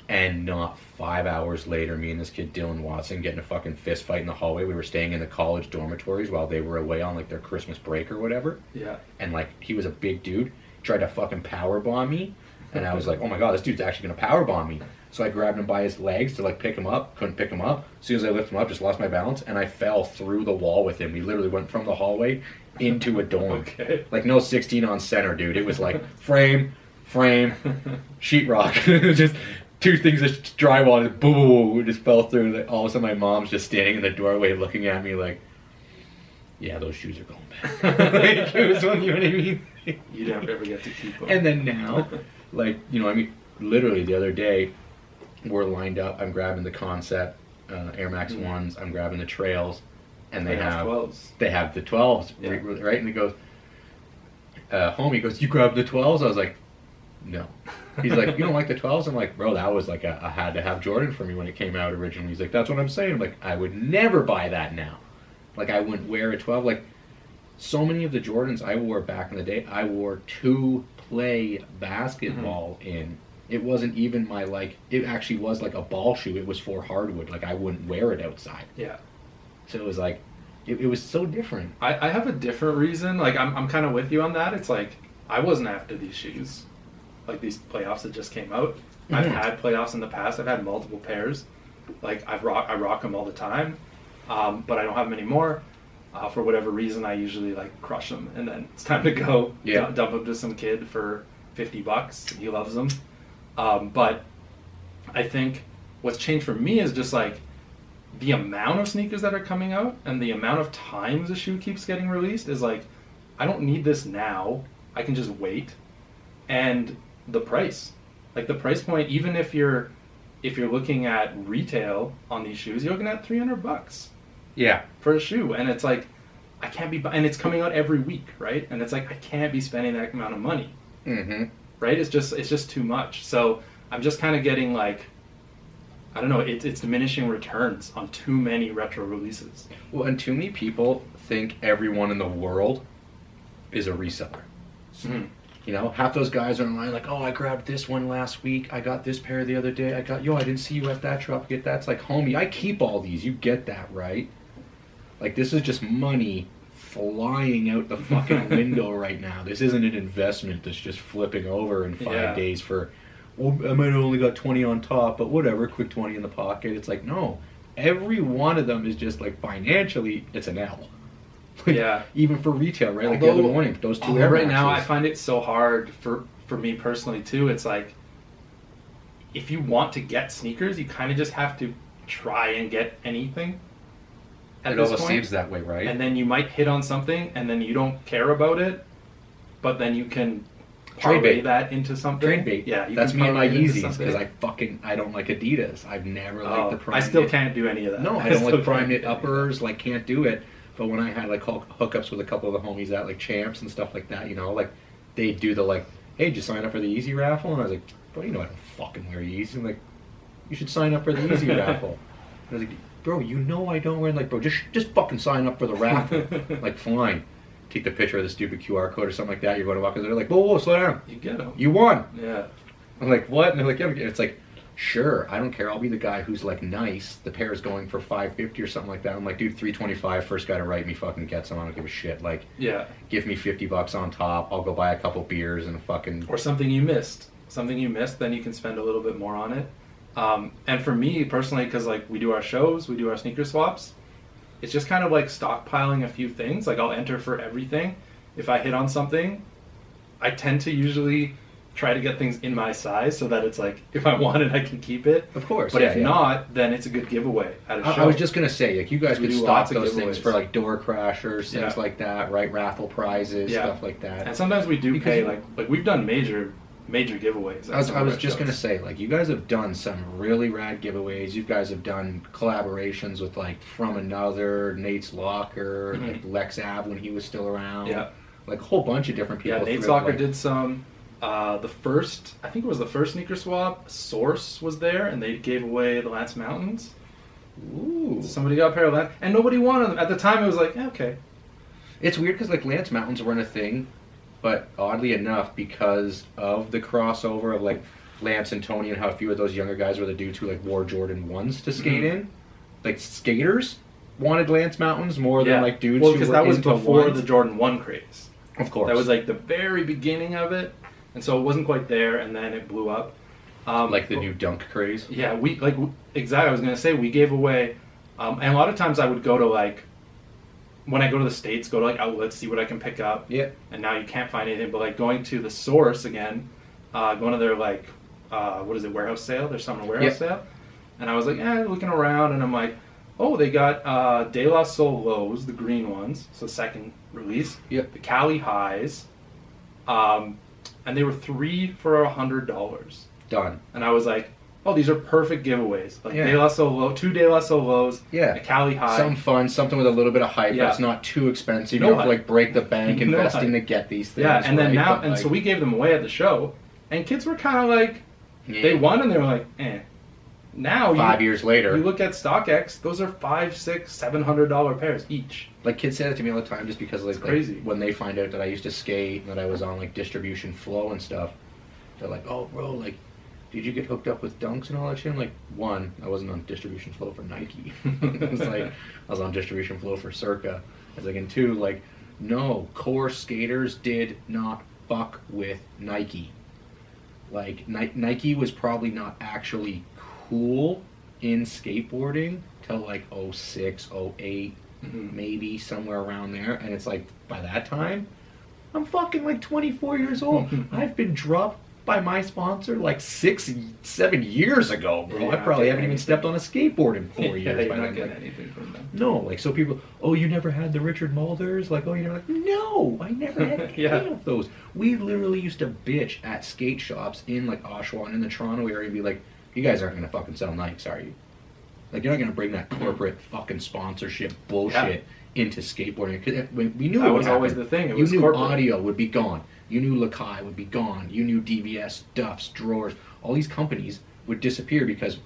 A: and not 5 hours later, me and this kid Dylan Watson get in a fucking fist fight in the hallway. We were staying in the college dormitories while they were away on like their Christmas break or whatever.
B: Yeah.
A: And like he was a big dude, tried to fucking power bomb me, and I was like, oh my god, this dude's actually gonna power bomb me. So I grabbed him by his legs to like pick him up, couldn't pick him up. As soon as I lifted him up, just lost my balance, and I fell through the wall with him. We literally went from the hallway into a dorm.
B: Okay.
A: Like no 16 on center, dude. It was like frame, sheetrock. It was just two things of drywall, just boom, it just fell through. Like, all of a sudden, my mom's just standing in the doorway looking at me like, yeah, those shoes are going back. Like, it was one, you know what I mean?
B: You don't ever get to keep them.
A: And then now, like, you know, I mean, literally the other day, we're lined up. I'm grabbing the Concept Air Max 1s. I'm grabbing the Trails, and they have
B: 12s.
A: They have the 12s,
B: Yeah.
A: right? And he goes, homie goes, you grabbed the 12s? I was like, no. He's like, you don't like the 12s? I'm like, bro, that was like a had to have Jordan for me when it came out originally. He's like, that's what I'm saying. I'm like, I would never buy that now. Like, I wouldn't wear a 12. Like, so many of the Jordans I wore back in the day, I wore to play basketball in. It wasn't even my, like, it actually was like a ball shoe. It was for hardwood. Like, I wouldn't wear it outside.
B: Yeah.
A: So it was like, it was so different.
B: I have a different reason. Like, I'm kind of with you on that. It's like, I wasn't after these shoes. Like, these playoffs that just came out. I've had playoffs in the past. I've had multiple pairs. Like, I rock them all the time. But I don't have them anymore. For whatever reason, I usually, like, crush them. And then it's time to go.
A: Yeah.
B: Dump them to some kid for $50. He loves them. But I think what's changed for me is just, like, the amount of sneakers that are coming out and the amount of times a shoe keeps getting released is like, I don't need this now. I can just wait. And the price, like the price point, even if you're looking at retail on these shoes, you're looking at $300
A: Yeah.
B: for a shoe, and it's like, I can't be, and it's coming out every week, right? And it's like, I can't be spending that amount of money,
A: Mm-hmm.
B: right? It's just too much. So I'm just kind of getting like, I don't know, it's diminishing returns on too many retro releases.
A: Well, and too many people think everyone in the world is a reseller.
B: Mhm.
A: You know, half those guys are online like, oh, I grabbed this one last week. I got this pair the other day. I didn't see you at that shop. Get that. It's like, homie, I keep all these. You get that, right? Like, this is just money flying out the fucking window right now. This isn't an investment that's just flipping over in 5 days for, well, I might have only got 20 on top, but whatever, quick 20 in the pocket. It's like, no. Every one of them is just like, financially, it's an L. Like,
B: Yeah.
A: even for retail, right? Like the other morning, those two Air
B: right now, I
A: Maxes.
B: find it so hard for me personally too. It's like, if you want to get sneakers, you kind of just have to try and get anything. at
A: It
B: this
A: always
B: point.
A: seems that way, right?
B: And then you might hit on something, and then you don't care about it, but then you can
A: Trade
B: parlay
A: bait.
B: that into something.
A: Trade bait.
B: Yeah, you
A: That's
B: can
A: me and my
B: parlay it into
A: Yeezys
B: something.
A: because I don't like Adidas. I've never liked the prime.
B: I still
A: knit.
B: can't do any of that.
A: No, I
B: I
A: don't
B: still
A: like prime
B: can't
A: knit
B: do any of that.
A: uppers. Like, can't do it. But when I had like hookups with a couple of the homies at like Champs and stuff like that, you know, like they'd do the like, hey, did you sign up for the Yeezy raffle? And I was like, bro, you know I don't fucking wear Yeezys. I'm like, you should sign up for the Yeezy raffle. And I was like, bro, you know I don't wear. Like, bro, just fucking sign up for the raffle. Like, fine. Take the picture of the stupid QR code or something like that. You're going to walk in. They're like, whoa, slow down.
B: You get them.
A: You won.
B: Yeah.
A: I'm like, what? And they're like, yeah. It's like, sure, I don't care. I'll be the guy who's like nice. The pair is going for $550 or something like that. I'm like, dude, $325. First guy to write me fucking gets them. I don't give a shit. Like,
B: Yeah.
A: give me $50 on top. I'll go buy a couple beers and fucking.
B: Or something you missed. Something you missed, then you can spend a little bit more on it. And for me personally, because like we do our shows, we do our sneaker swaps, it's just kind of like stockpiling a few things. Like I'll enter for everything. If I hit on something, I tend to usually try to get things in my size so that it's like if I want it, I can keep it.
A: Of course.
B: But
A: yeah,
B: if
A: yeah.
B: not, then it's a good giveaway at a show.
A: I was just gonna say, like, you guys
B: We
A: could
B: do
A: stock
B: lots of
A: those things
B: giveaways.
A: for like door crashers, things
B: Yeah.
A: like that, right? Raffle prizes,
B: Yeah.
A: stuff like that.
B: And sometimes we do
A: Because
B: pay
A: you-
B: like we've done major giveaways. at some
A: I
B: of
A: was
B: our
A: just
B: shows.
A: gonna say, like, you guys have done some really rad giveaways. You guys have done collaborations with like From Another, Nate's Locker,
B: Mhm.
A: like Lex Ave when he was still around.
B: Yeah.
A: Like a whole bunch of different people.
B: Yeah, Nate's
A: through,
B: Locker
A: like-
B: did some. I think it was the first sneaker swap. Source was there, and they gave away the Lance Mountains.
A: Ooh.
B: Somebody got a pair of Lance, and nobody wanted them. At the time, it was like, okay.
A: It's weird because like Lance Mountains weren't a thing, but oddly enough, because of the crossover of like Lance and Tony and how a few of those younger guys were the dudes who like wore Jordan 1s to skate
B: Mhm.
A: in, like skaters wanted Lance Mountains more than like dudes
B: well,
A: who
B: because
A: were
B: that was
A: into
B: before
A: ones.
B: the Jordan 1 craze.
A: Of course.
B: That was like the very beginning of it, and so it wasn't quite there, and then it blew up.
A: like the new dunk craze.
B: Yeah, exactly. I was gonna say we gave away, and a lot of times I would go to like, when I go to the States, go to like outlets, see what I can pick up.
A: Yeah.
B: And now you can't find anything, but like going to the Source again, going to their like, what is it, warehouse sale? Their summer warehouse sale, and I was like, looking around, and I'm like, oh, they got De La Soul lows, the green ones, so second release.
A: Yep.
B: The Cali highs, and they were 3 for $100.
A: Done.
B: And I was like, oh, these are perfect giveaways. Like
A: Yeah.
B: De La Soul low, 2 De La Soul lows,
A: Yeah.
B: a Cali high.
A: Some fun, something with a little bit of hype,
B: Yeah.
A: but it's not too expensive.
B: No
A: You don't have to
B: hype.
A: like break the bank
B: No
A: investing
B: hype.
A: to get these things.
B: Yeah, and then
A: right?
B: now,
A: But,
B: and
A: like,
B: so we gave them away at the show, and kids were kind of like,
A: yeah.
B: they won, and they were like, eh. Now
A: 5
B: you,
A: years later,
B: you look at StockX; those are $500, $600, $700 pairs each.
A: like kids say that to me all the time, just because like,
B: It's crazy.
A: when they find out that I used to skate and that I was on like distribution flow and stuff, they're like, "Oh, bro, like, did you get hooked up with dunks and all that shit?" I'm like, one, I wasn't on distribution flow for Nike. It was like I was on distribution flow for Circa. I was like, and two, like, no, core skaters did not fuck with Nike. Like Nike was probably not actually cool in skateboarding till like 06, 08,
B: Mhm.
A: maybe somewhere around there. And it's like by that time, I'm fucking like 24 years old. I've been dropped by my sponsor like 6, 7 years ago, bro.
B: Yeah,
A: I probably
B: okay.
A: haven't even stepped on a skateboard in 4
B: Yeah,
A: years.
B: you're
A: by
B: not
A: then.
B: getting
A: Like,
B: anything from them.
A: no, like so people. Oh, you never had the Richard Mulders? Like, oh, you never. Like, no, I never had any
B: Yeah.
A: of those. We literally used to bitch at skate shops in like Oshawa and in the Toronto area and be like, "You guys aren't gonna fucking sell Nikes, are you? Like, you're not gonna bring that corporate fucking sponsorship bullshit into skateboarding." 'Cause we knew
B: That
A: it would
B: was always
A: happen.
B: the thing. It
A: You
B: was
A: knew
B: corporate.
A: audio would be gone. You knew Lakai would be gone. You knew DVS, Duffs, Drawers. All these companies would disappear because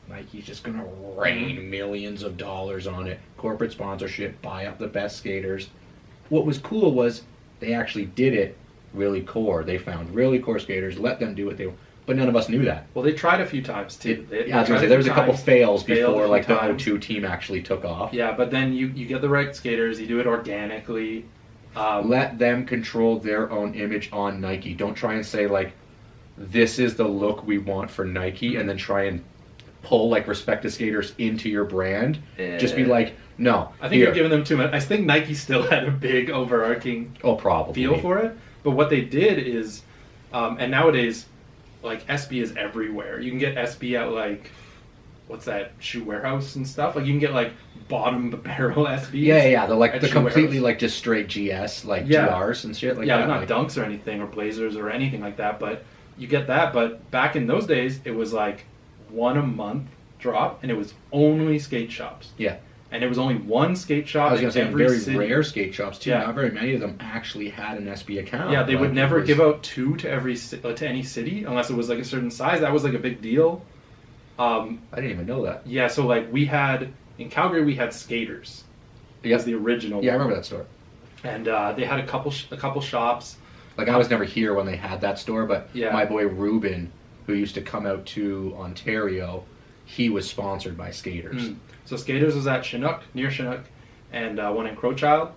A: Nike's just going to rain millions of dollars on it. Corporate sponsorship, buy up the best skaters. What was cool was they actually did it really core. They found really core skaters, let them do what they. But none of us knew that.
B: Well, they tried a few times too. They
A: Yeah, I was going
B: tried
A: to say
B: a
A: there was a
B: few
A: couple
B: times.
A: fails
B: Failed a
A: before
B: few
A: like the
B: times.
A: O2 team actually took off.
B: Yeah, but then you get the right skaters. You do it organically.
A: Let them control their own image on Nike. Don't try and say like, this is the look we want for Nike, and then try and pull like respected skaters into your brand. Just be like, no.
B: I think
A: here.
B: you're giving them too much. I think Nike still had a big overarching
A: Oh, probably.
B: feel for it. But what they did is, and nowadays, like SB is everywhere. You can get SB at like what's that, Shoe Warehouse and stuff. Like you can get like bottom barrel SBs.
A: Yeah. They're like
B: at
A: the
B: Shoe
A: completely
B: Warehouse.
A: like just straight GS, like
B: Yeah.
A: GRs and shit like
B: Yeah,
A: that.
B: not
A: like,
B: dunks or anything or blazers or anything like that, but you get that. But back in those days, it was like one a month drop, and it was only skate shops.
A: Yeah.
B: And it was only one skate shop.
A: I was going to say,
B: every
A: very
B: city.
A: rare skate shops too.
B: Yeah.
A: Not very many of them actually had an SB account.
B: Yeah, they
A: Like,
B: would never
A: it was-
B: give out two to to any city unless it was like a certain size. That was like a big deal.
A: I didn't even know that.
B: Yeah, so like we had in Calgary, we had Skaters. It
A: Yep.
B: was the original.
A: Yeah, I
B: one.
A: remember that store.
B: And they had a couple shops.
A: Like I was never here when they had that store, but
B: Yeah.
A: my boy Ruben, who used to come out to Ontario, he was sponsored by Skaters.
B: So Skaters was at Chinook, near Chinook, and one in Crowchild.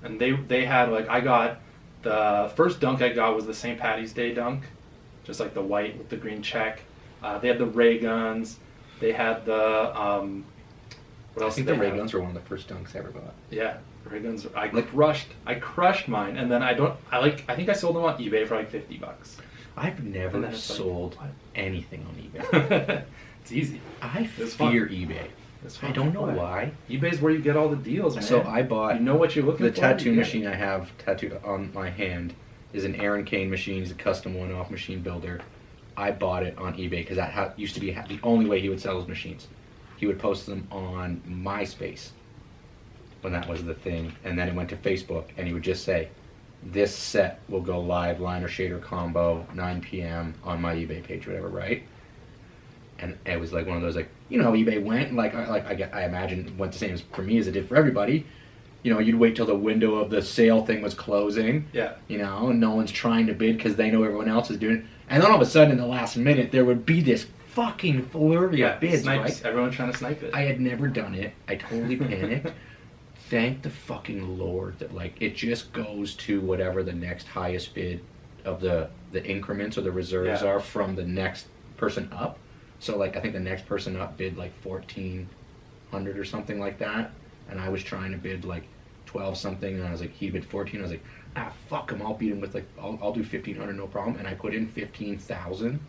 B: And they had like I got the first dunk I got was the St. Patty's Day dunk, just like the white with the green check. They had the ray guns. They had the what
A: I
B: else?
A: think
B: did
A: the
B: they
A: ray
B: have?
A: guns were one of the first dunks I ever bought.
B: Yeah, the ray guns. I
A: Like-
B: crushed mine, and then I think I sold them on eBay for like $50.
A: I've
B: And
A: never
B: then it's like,
A: sold
B: what?
A: anything on eBay.
B: It's easy.
A: I
B: It's fun.
A: fear eBay.
B: It's
A: I
B: fun.
A: don't know why.
B: eBay's where you get all the deals, man.
A: So I bought
B: You know what you're looking
A: the
B: for.
A: tattoo
B: you get
A: machine
B: it.
A: I have tattooed on my hand is an Aaron Kane machine. He's a custom one-off machine builder. I bought it on eBay because that used to be the only way he would sell his machines. He would post them on MySpace when that was the thing, and then it went to Facebook, and he would just say, "This set will go live, liner shader combo, 9 p.m. on my eBay page, whatever." Right? And it was like one of those like eBay went like I imagine it went the same as for me as it did for everybody. You'd wait till the window of the sale thing was closing.
B: Yeah.
A: And no one's trying to bid because they know everyone else is doing it. And then all of a sudden, in the last minute, there would be this fucking flurry of bids,
B: snipes.
A: right?
B: Everyone trying to snipe it.
A: I had never done it. I totally panicked. Thank the fucking Lord that it just goes to whatever the next highest bid of the increments or the reserves
B: Yeah.
A: are from the next person up. So I think the next person up bid 1,400 or something like that, and I was trying to bid 12 something, and I was he bid 14. I was fuck him, I'll beat him with I'll do 1,500 no problem, and I put in 15,000.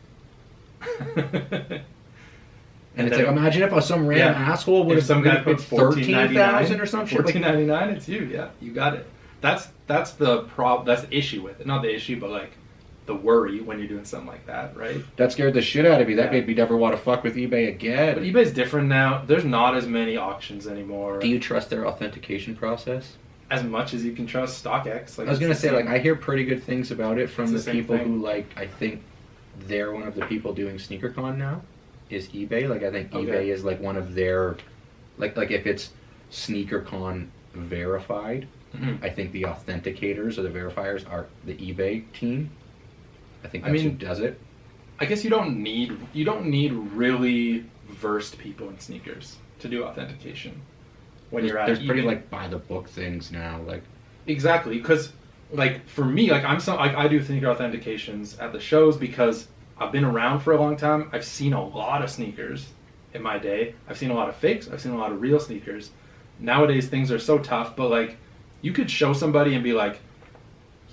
A: And it's
B: then-
A: imagine if some random asshole would
B: if
A: have
B: some guy
A: bid
B: put
A: 13,000 or some shit.
B: $14.99, it's you. Yeah, you got it. That's the problem. That's the issue with it. Not the issue, but the worry when you're doing something like that, right?
A: That scared the shit out of me. That
B: Yeah.
A: made me never want to fuck with eBay again.
B: But eBay's different now. There's not as many auctions anymore.
A: Do you trust their authentication process?
B: As much as you can trust StockX.
A: I was gonna say, I hear pretty good things about it from
B: It's the
A: the
B: same
A: people
B: thing.
A: who I think they're one of the people doing SneakerCon now. Is eBay? I think
B: Okay.
A: eBay is one of their, if it's SneakerCon verified,
B: Mhm.
A: I think the authenticators or the verifiers are the eBay team. I think
B: I
A: that's
B: mean,
A: who does it.
B: I guess you don't need really versed people in sneakers to do authentication. When you're at
A: There's pretty
B: even-
A: by the book things now.
B: Exactly, because for me, I do sneaker authentications at the shows because I've been around for a long time. I've seen a lot of sneakers in my day. I've seen a lot of fakes. I've seen a lot of real sneakers. Nowadays, things are so tough, but you could show somebody and be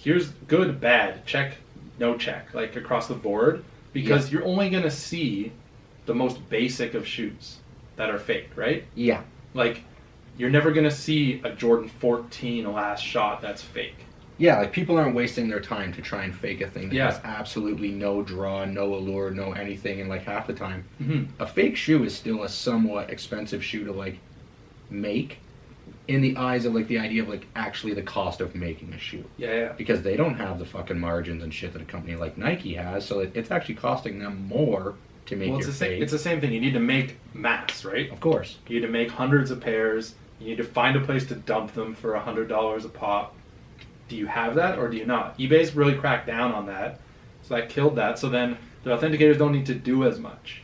B: here's good, bad, check, no check, across the board, because you're only gonna see the most basic of shoes that are fake, right?
A: Yeah.
B: You're never gonna see a Jordan 14 last shot that's fake.
A: Yeah, people aren't wasting their time to try and fake a thing that
B: Yeah.
A: has absolutely no draw, no allure, no anything, and half the time,
B: Mm-hmm.
A: a fake shoe is still a somewhat expensive shoe to make, in the eyes of the idea of actually the cost of making a shoe,
B: Yeah.
A: because they don't have the fucking margins and shit that a company like Nike has, so it's actually costing them more to make
B: Well,
A: your fake.
B: it's the same thing. You need to make mass, right?
A: Of course.
B: You need to make hundreds of pairs. You need to find a place to dump them for $100 a pop. Do you have that or do you not? eBay's really cracked down on that, so that killed that. So then the authenticators don't need to do as much,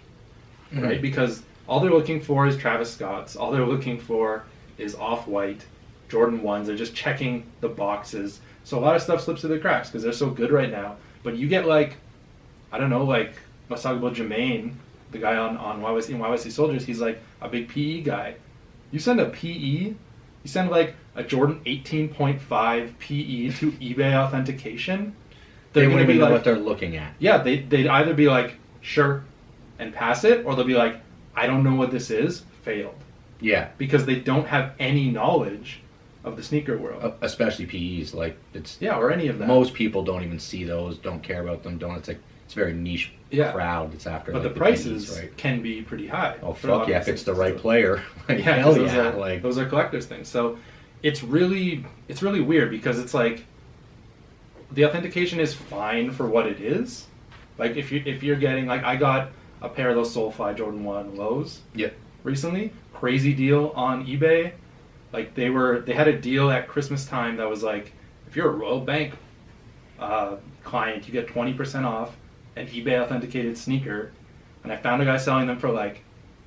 B: right? Because all they're looking for is Travis Scott's. All they're looking for is Off-White, Jordan 1s. They're just checking the boxes. So a lot of stuff slips through the cracks because they're so good right now. But you get I don't know, let's talk about Jermaine, the guy on YYC Solediers. He's a big PE guy. You send a PE, you send a Jordan 18.5 PE to eBay authentication.
A: They
B: They're
A: won't
B: gonna
A: even
B: be
A: know what they're looking at.
B: yeah, they'd either be sure, and pass it, or they'll be I don't know what this is, failed.
A: Yeah.
B: Because they don't have any knowledge of the sneaker world.
A: Especially PEs. Like, it's...
B: Yeah, or any of that.
A: Most people don't even see those, don't care about them, don't... It's like, it's a very niche crowd that's after,
B: but
A: like,
B: the prices
A: PEs, right?
B: can be pretty high.
A: Oh, fuck yeah, if it's the right player. Like,
B: yeah,
A: hell
B: those
A: yeah.
B: Are, those are collector's things. So it's really weird because it's like the authentication is fine for what it is. Like if you're getting, like, I got a pair of those Soulfly Jordan 1 lows recently. Crazy deal on eBay. Like they had a deal at Christmas time that was like, if you're a Royal Bank client, you get 20% off an eBay authenticated sneaker. And I found a guy selling them for like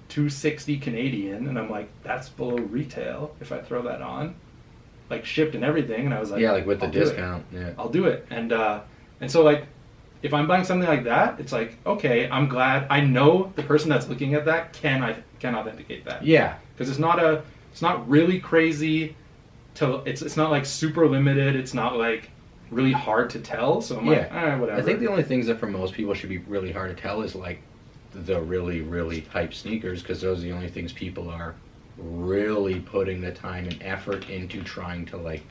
B: $260 Canadian, and I'm like, that's below retail if I throw that on, like shipped and everything. And I was like,
A: yeah, like with the discount,
B: I'll do it. And so like, if I'm buying something like that, it's like, okay, I'm glad I know the person that's looking at that can authenticate that.
A: Yeah,
B: because it's not really crazy. It's not like super limited. It's not like really hard to tell. So I'm like, whatever.
A: I think the only things that for most people should be really hard to tell is like the really, really hype sneakers, because those are the only things people are really putting the time and effort into trying to like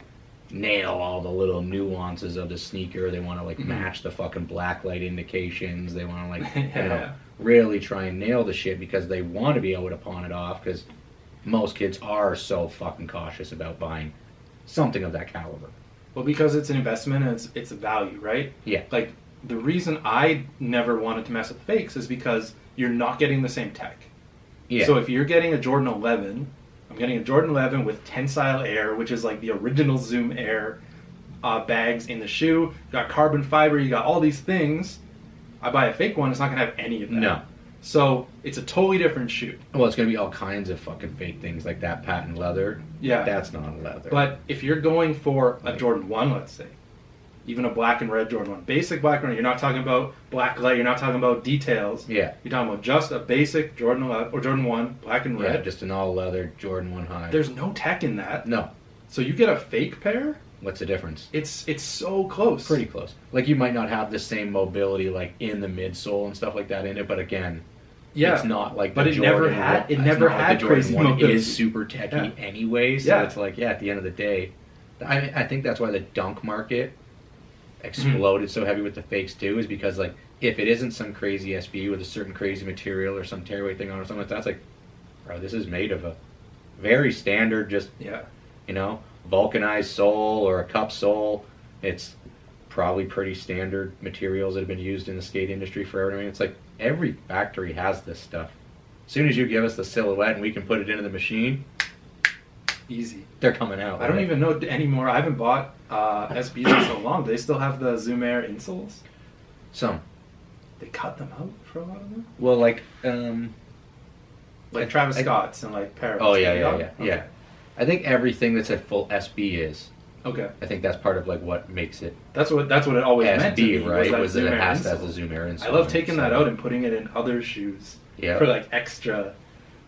A: nail all the little nuances of the sneaker. They want to like match the fucking blacklight indications. They want to like really try and nail the shit because they want to be able to pawn it off, because most kids are so fucking cautious about buying something of that caliber.
B: Well, because it's an investment and it's a value, right?
A: Yeah.
B: Like, the reason I never wanted to mess with fakes is because you're not getting the same tech.
A: Yeah.
B: So if you're getting a Jordan 11, I'm getting a Jordan 11 with tensile air, which is like the original Zoom Air bags in the shoe. You got carbon fiber, you got all these things. I buy a fake one, it's not going to have any of that.
A: No.
B: So it's a totally different shoe.
A: Well, it's going to be all kinds of fucking fake things like that patent leather.
B: Yeah.
A: That's not leather.
B: But if you're going for a Jordan 1, let's say, even a black and red Jordan 1, basic black and red, you're not talking about black light, you're not talking about details.
A: Yeah.
B: You're talking about just a basic Jordan 11, or Jordan 1, black and red.
A: Yeah, just an all leather Jordan 1 high.
B: There's no tech in that.
A: No.
B: So you get a fake pair?
A: What's the difference?
B: It's so close.
A: Pretty close. Like, you might not have the same mobility like in the midsole and stuff like that in it, but again, it's not like
B: but
A: the
B: it
A: Jordan
B: never had
A: the Jordan
B: crazy
A: 1
B: mobility.
A: is super techy anyway, so it's like, at the end of the day, I think that's why the dunk market exploded so heavy with the fakes too, is because like, if it isn't some crazy SB with a certain crazy material or some tearaway thing on or something like that, it's like, bro, this is made of a very standard, just vulcanized sole or a cup sole. It's probably pretty standard materials that have been used in the skate industry forever. I mean, it's like every factory has this stuff. As soon as you give us the silhouette and we can put it into the machine,
B: easy.
A: They're coming out.
B: I don't even know anymore. I haven't bought SBs in so long. Do they still have the Zoom Air insoles?
A: Some.
B: They cut them out for a lot of them?
A: Well, like
B: Travis Scott's and like Paris.
A: Oh, yeah. I think everything that's a full SB is.
B: Okay.
A: I think that's part of like what makes it.
B: That's what it always
A: SB,
B: meant to be,
A: right?
B: Was
A: that it has
B: insole.
A: to have the Zoom Air insole.
B: I love taking that out and putting it in other shoes.
A: Yeah.
B: For like extra.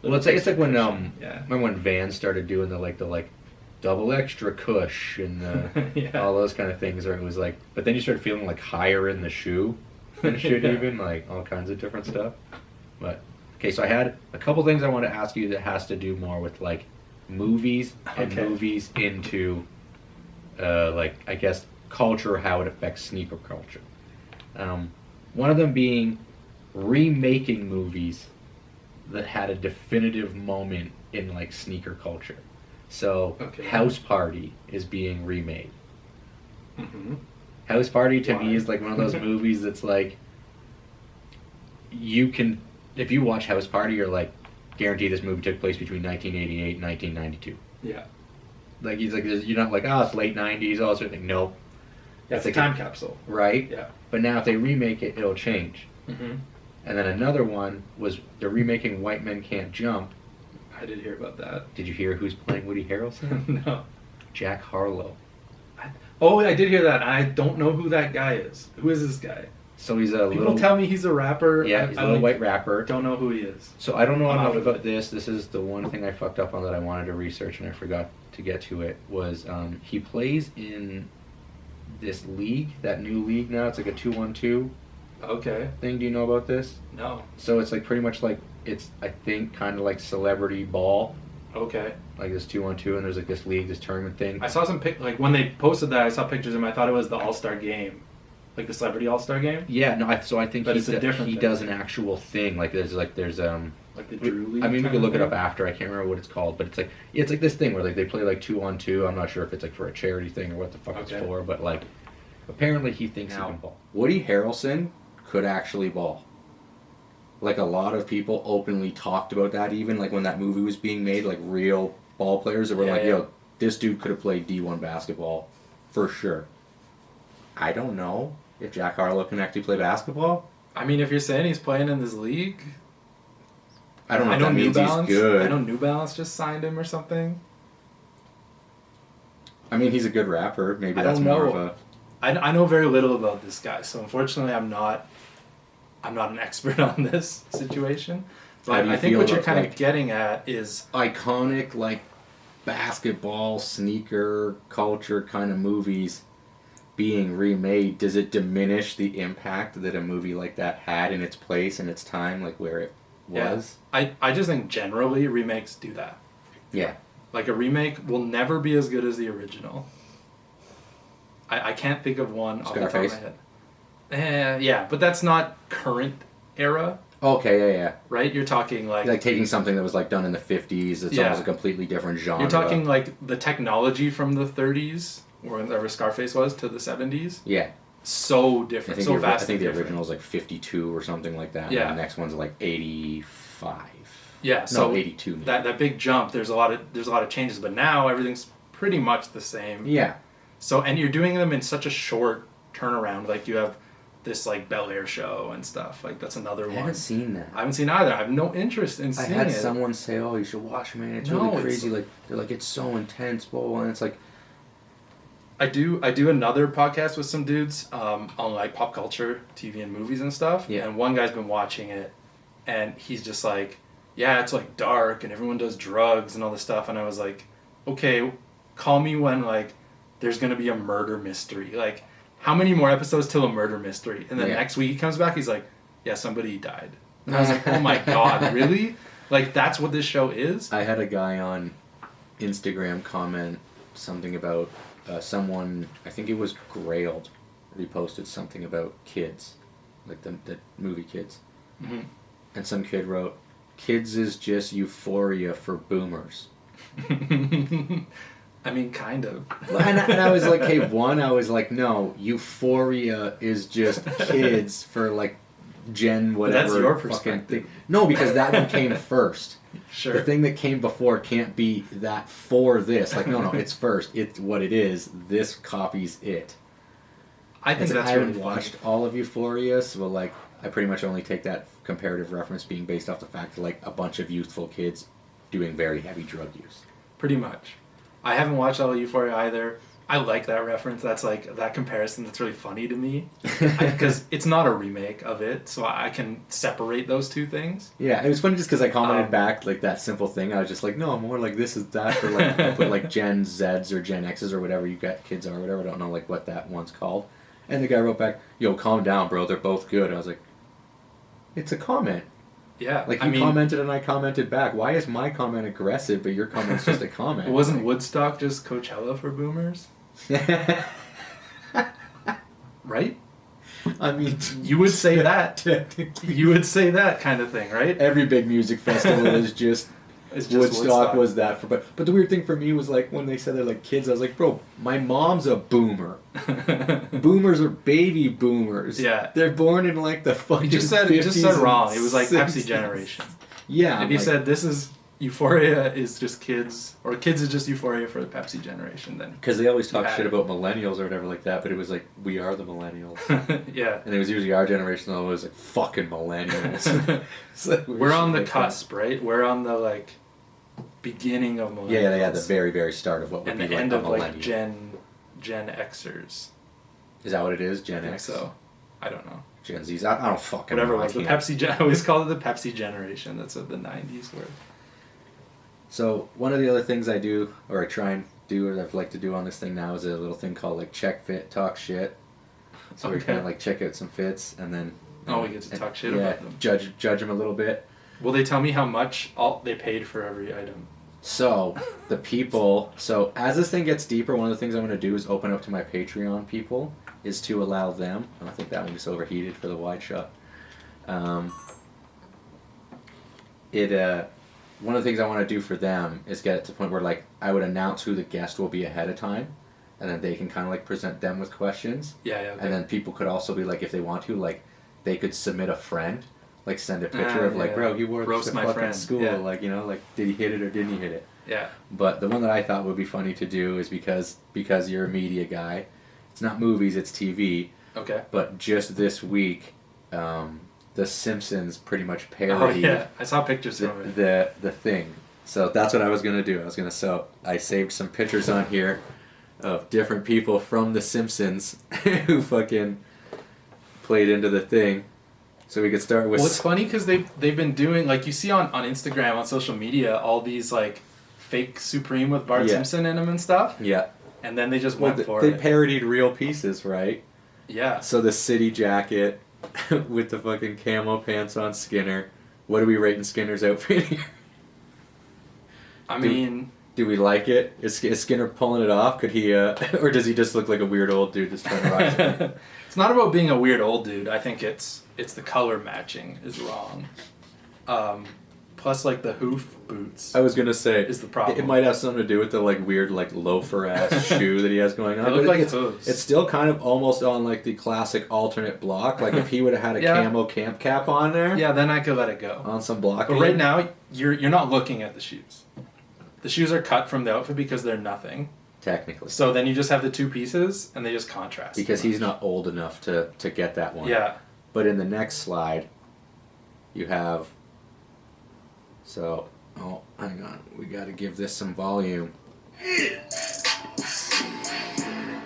A: Well, it's like when remember when Vans started doing the double extra cush and all those kind of things, where it was like, but then you started feeling like higher in the shoe and shit, even like all kinds of different stuff. But okay, so I had a couple things I want to ask you that has to do more with like movies and movies into like, I guess, culture, how it affects sneaker culture. One of them being remaking movies that had a definitive moment in like sneaker culture. So House Party is being remade. House Party to me is like one of those movies that's like, you can, if you watch House Party, you're like, guarantee this movie took place between 1988 and 1992.
B: Yeah. Like,
A: he's like, you're not like, oh, it's late 90s, all that sort of thing. No.
B: That's a time capsule.
A: Right?
B: Yeah.
A: But now if they remake it, it'll change. And then another one was they're remaking White Men Can't Jump.
B: I did hear about that.
A: Did you hear who's playing Woody Harrelson?
B: No.
A: Jack Harlow.
B: I did hear that. I don't know who that guy is. Who is this guy?
A: So he's a
B: People tell me he's a rapper.
A: Yeah, he's a little white rapper.
B: Don't know who he is.
A: So I don't know enough about this. This is the one thing I fucked up on that I wanted to research and I forgot to get to it. Was he plays in this league, that new league now. It's like a 2-1-2
B: thing.
A: Do you know about this?
B: No.
A: So it's like pretty much like it's I think kind of like celebrity ball,
B: Okay.
A: like this 2-on-2, and there's like this league, this tournament thing.
B: I saw some like when they posted that, I saw pictures of him. I thought it was the All-Star game, like the Celebrity All-Star game.
A: Yeah, no, so I think
B: But
A: he,
B: it's a different
A: he
B: thing.
A: does an actual thing. Like there's
B: Like the Drew League.
A: I mean, we
B: kind
A: could
B: of
A: look it
B: thing?
A: up after. I can't remember what it's called, but it's like this thing where like they play like 2-on-2. I'm not sure if it's like for a charity thing or what the fuck it's
B: Okay.
A: for, but like apparently he thinks he
B: Now-
A: can ball. Woody Harrelson could actually ball. Like a lot of people openly talked about that, even like when that movie was being made, like real ball players that were
B: Yeah,
A: like,
B: yeah.
A: yo, this dude could have played D1 basketball for sure. I don't know if Jack Harlow can actually play basketball.
B: I mean, if you're saying he's playing in this league,
A: I don't know if that
B: New
A: means
B: Balance.
A: he's good.
B: I know New Balance just signed him or something.
A: I mean, he's a good rapper. Maybe
B: I
A: that's
B: don't
A: more
B: know.
A: of a...
B: I know very little about this guy, so unfortunately, I'm not an expert on this situation.
A: How
B: But
A: do you
B: I think
A: feel
B: what you're
A: about,
B: kind
A: like-
B: of getting at is
A: iconic like basketball sneaker culture kind of movies being remade. Does it diminish the impact that a movie like that had in its place and its time, like where it was?
B: I just think generally remakes do that.
A: Yeah.
B: Like a remake will never be as good as the original. I can't think of one off the top of my
A: Scarface?
B: head. Yeah, but that's not current era,
A: Okay, yeah.
B: right? You're talking
A: Like taking something that was like done in the 50s, it's
B: Yeah.
A: almost a completely different genre.
B: you're talking like the technology from the 30s or whenever Scarface was to the 70s.
A: Yeah.
B: So
A: I
B: different,
A: think,
B: so
A: I
B: vastly
A: think the
B: different.
A: original is like 52 or something like that.
B: Yeah.
A: And the next one's like 85.
B: Yeah, so
A: 82 maybe.
B: that big jump, there's a lot of changes, but now everything's pretty much the same.
A: Yeah.
B: So, and you're doing them in such a short turnaround. Like you have this like Bel Air show and stuff. Like that's another
A: I
B: one.
A: haven't seen that.
B: I haven't seen either. I have no interest in
A: I
B: seeing
A: had
B: it.
A: someone say, "Oh, you should watch it, man. It's
B: No,
A: really
B: it's-
A: crazy. Like they're like it's so intense, blah, blah, blah." And it's like,
B: I do another podcast with some dudes on like pop culture, TV and movies and stuff.
A: Yeah.
B: And one guy's been watching it, and he's just like, "Yeah, it's like dark and everyone does drugs and all this stuff." And I was like, "Okay, call me when like there's gonna be a murder mystery. Like, how many more episodes till a murder mystery?" And then
A: Yeah.
B: next week he comes back, he's like, "Yeah, somebody died." And I was like, "Oh my god, really? Like that's what this show is?"
A: I had a guy on Instagram comment something about someone. I think it was Grailed reposted something about kids, like the movie Kids,
B: Mm-hmm.
A: and some kid wrote, "Kids is just euphoria for boomers."
B: I mean, kind of.
A: And I was like, hey, I was like, no, Euphoria is just kids for like Gen whatever.
B: that's your
A: fucking
B: perspective.
A: thing. No, because that one came first.
B: Sure.
A: The thing that came before can't be that for this. Like, no, it's first. It's what it is. This copies it.
B: I think that's
A: I
B: really
A: haven't
B: funny.
A: watched all of Euphoria, so like, I pretty much only take that comparative reference being based off the fact that like a bunch of youthful kids doing very heavy drug use.
B: Pretty much. I haven't watched all of Euphoria either. I like that reference. That's like that comparison. That's really funny to me because it's not a remake of it, so I can separate those two things.
A: Yeah, it was funny just because I commented back like that simple thing. I was just like, no, more like this is that for like I'll put like Gen Zs or Gen Xs or whatever you got kids are or whatever. I don't know like what that one's called. And the guy wrote back, "Yo, calm down, bro. They're both good." I was like, it's a comment.
B: Yeah,
A: Like
B: I
A: you
B: mean,
A: commented and I commented back. Why is my comment aggressive but your comment's just a comment?
B: wasn't Woodstock just Coachella for boomers? Right?
A: I mean,
B: You would say that. You would say that kind of thing, right?
A: every big music festival is just
B: It's just
A: Woodstock was that for, but the weird thing for me was like when they said they're like kids, I was like, bro, my mom's a boomer. Boomers are baby boomers.
B: Yeah.
A: They're born in like the fucking.
B: You just said
A: 50s
B: wrong.
A: and
B: It was like
A: 60s.
B: Pepsi generation.
A: Yeah.
B: If you
A: like,
B: said this is Euphoria is just kids, or kids is just Euphoria for the Pepsi generation, then
A: because they always talk
B: Yeah.
A: shit about millennials or whatever like that, but it was like we are the millennials,
B: yeah.
A: and it was usually our generation that was like fucking millennials. It's like
B: We're on the
A: like
B: cusp, right? We're on the like beginning of millennials.
A: Yeah, the very very start of what would
B: and
A: be
B: the
A: like
B: end
A: a
B: of like
A: millennial.
B: Gen Xers.
A: Is that what it is? Gen
B: I think
A: X.
B: so. I don't know.
A: Gen Z's. I don't fucking
B: Whatever
A: know.
B: it was. The Pepsi. I always called it the Pepsi generation. That's what the '90s were.
A: So one of the other things I do, or I try and do, or I've like to do on this thing now, is a little thing called like check fit, talk shit. So we
B: Okay.
A: kind of like check out some fits and then.
B: Oh, we get to talk shit
A: yeah,
B: about them.
A: judge them a little bit.
B: Will they tell me how much they paid for every item?
A: So, the people... So, as this thing gets deeper, one of the things I'm going to do is open up to my Patreon people, is to allow them... I don't think that one just overheated for the wide shot. One of the things I want to do for them is get it to the point where, like, I would announce who the guest will be ahead of time, and then they can kind of, like, present them with questions.
B: Yeah, okay.
A: And then people could also be, like, if they want to, like, they could submit a friend, like, send a picture of, like, bro, he wore this to fucking friend. School, like, you know, like, did he hit it or didn't he hit it?
B: Yeah.
A: But the one that I thought would be funny to do is because you're a media guy, it's not movies, it's TV.
B: Okay.
A: But just this week, The Simpsons pretty much parodied.
B: Oh yeah, I saw pictures from it.
A: The thing. So that's what I was gonna do. I saved some pictures on here of different people from The Simpsons who fucking played into the thing. So we could start with.
B: Well, it's funny because they've been doing, like, you see on Instagram, on social media, all these like fake Supreme with Bart Simpson in them and stuff.
A: Yeah.
B: And then they just went for it.
A: They parodied real pieces, right?
B: Yeah.
A: So the city jacket with the fucking camo pants on Skinner. What are we rating Skinner's outfit here?
B: I mean...
A: Do we like it? Is Skinner pulling it off? Could he, or does he just look like a weird old dude just trying to rock something?
B: It's not about being a weird old dude. I think it's the color matching is wrong. Plus, like, the hoof boots.
A: I was gonna say
B: is the problem.
A: It might have something to do with the like weird like loafer ass shoe that he has going on.
B: They look like it's hooves.
A: It's still kind of almost on like the classic alternate block. Like if he would have had a camo camp cap on there.
B: Yeah, then I could let it go.
A: On some blocking.
B: But right now, you're not looking at the shoes. The shoes are cut from the outfit because they're nothing.
A: Technically.
B: So then you just have the two pieces, and they just contrast.
A: Because he's not old enough to get that one.
B: Yeah.
A: But in the next slide, you have... So, oh, hang on. We got to give this some volume.
C: These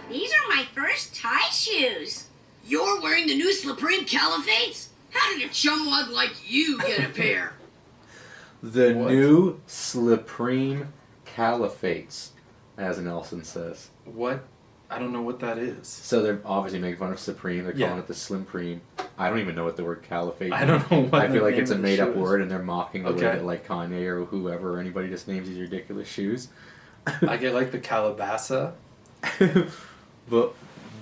C: are my first tie shoes. You're wearing the new Supreme Caliphates? How did a chumwad like you get a pair?
A: The new Supreme Caliphates, as Nelson says.
B: What? I don't know what that is.
A: So they're obviously making fun of Supreme. They're calling it the Slimpreme. I don't even know what the word caliphate means.
B: I don't know what
A: I feel like it's a made-up word, and they're mocking the way that like Kanye or whoever or anybody just names these ridiculous shoes.
B: I get like the Calabasa.
A: But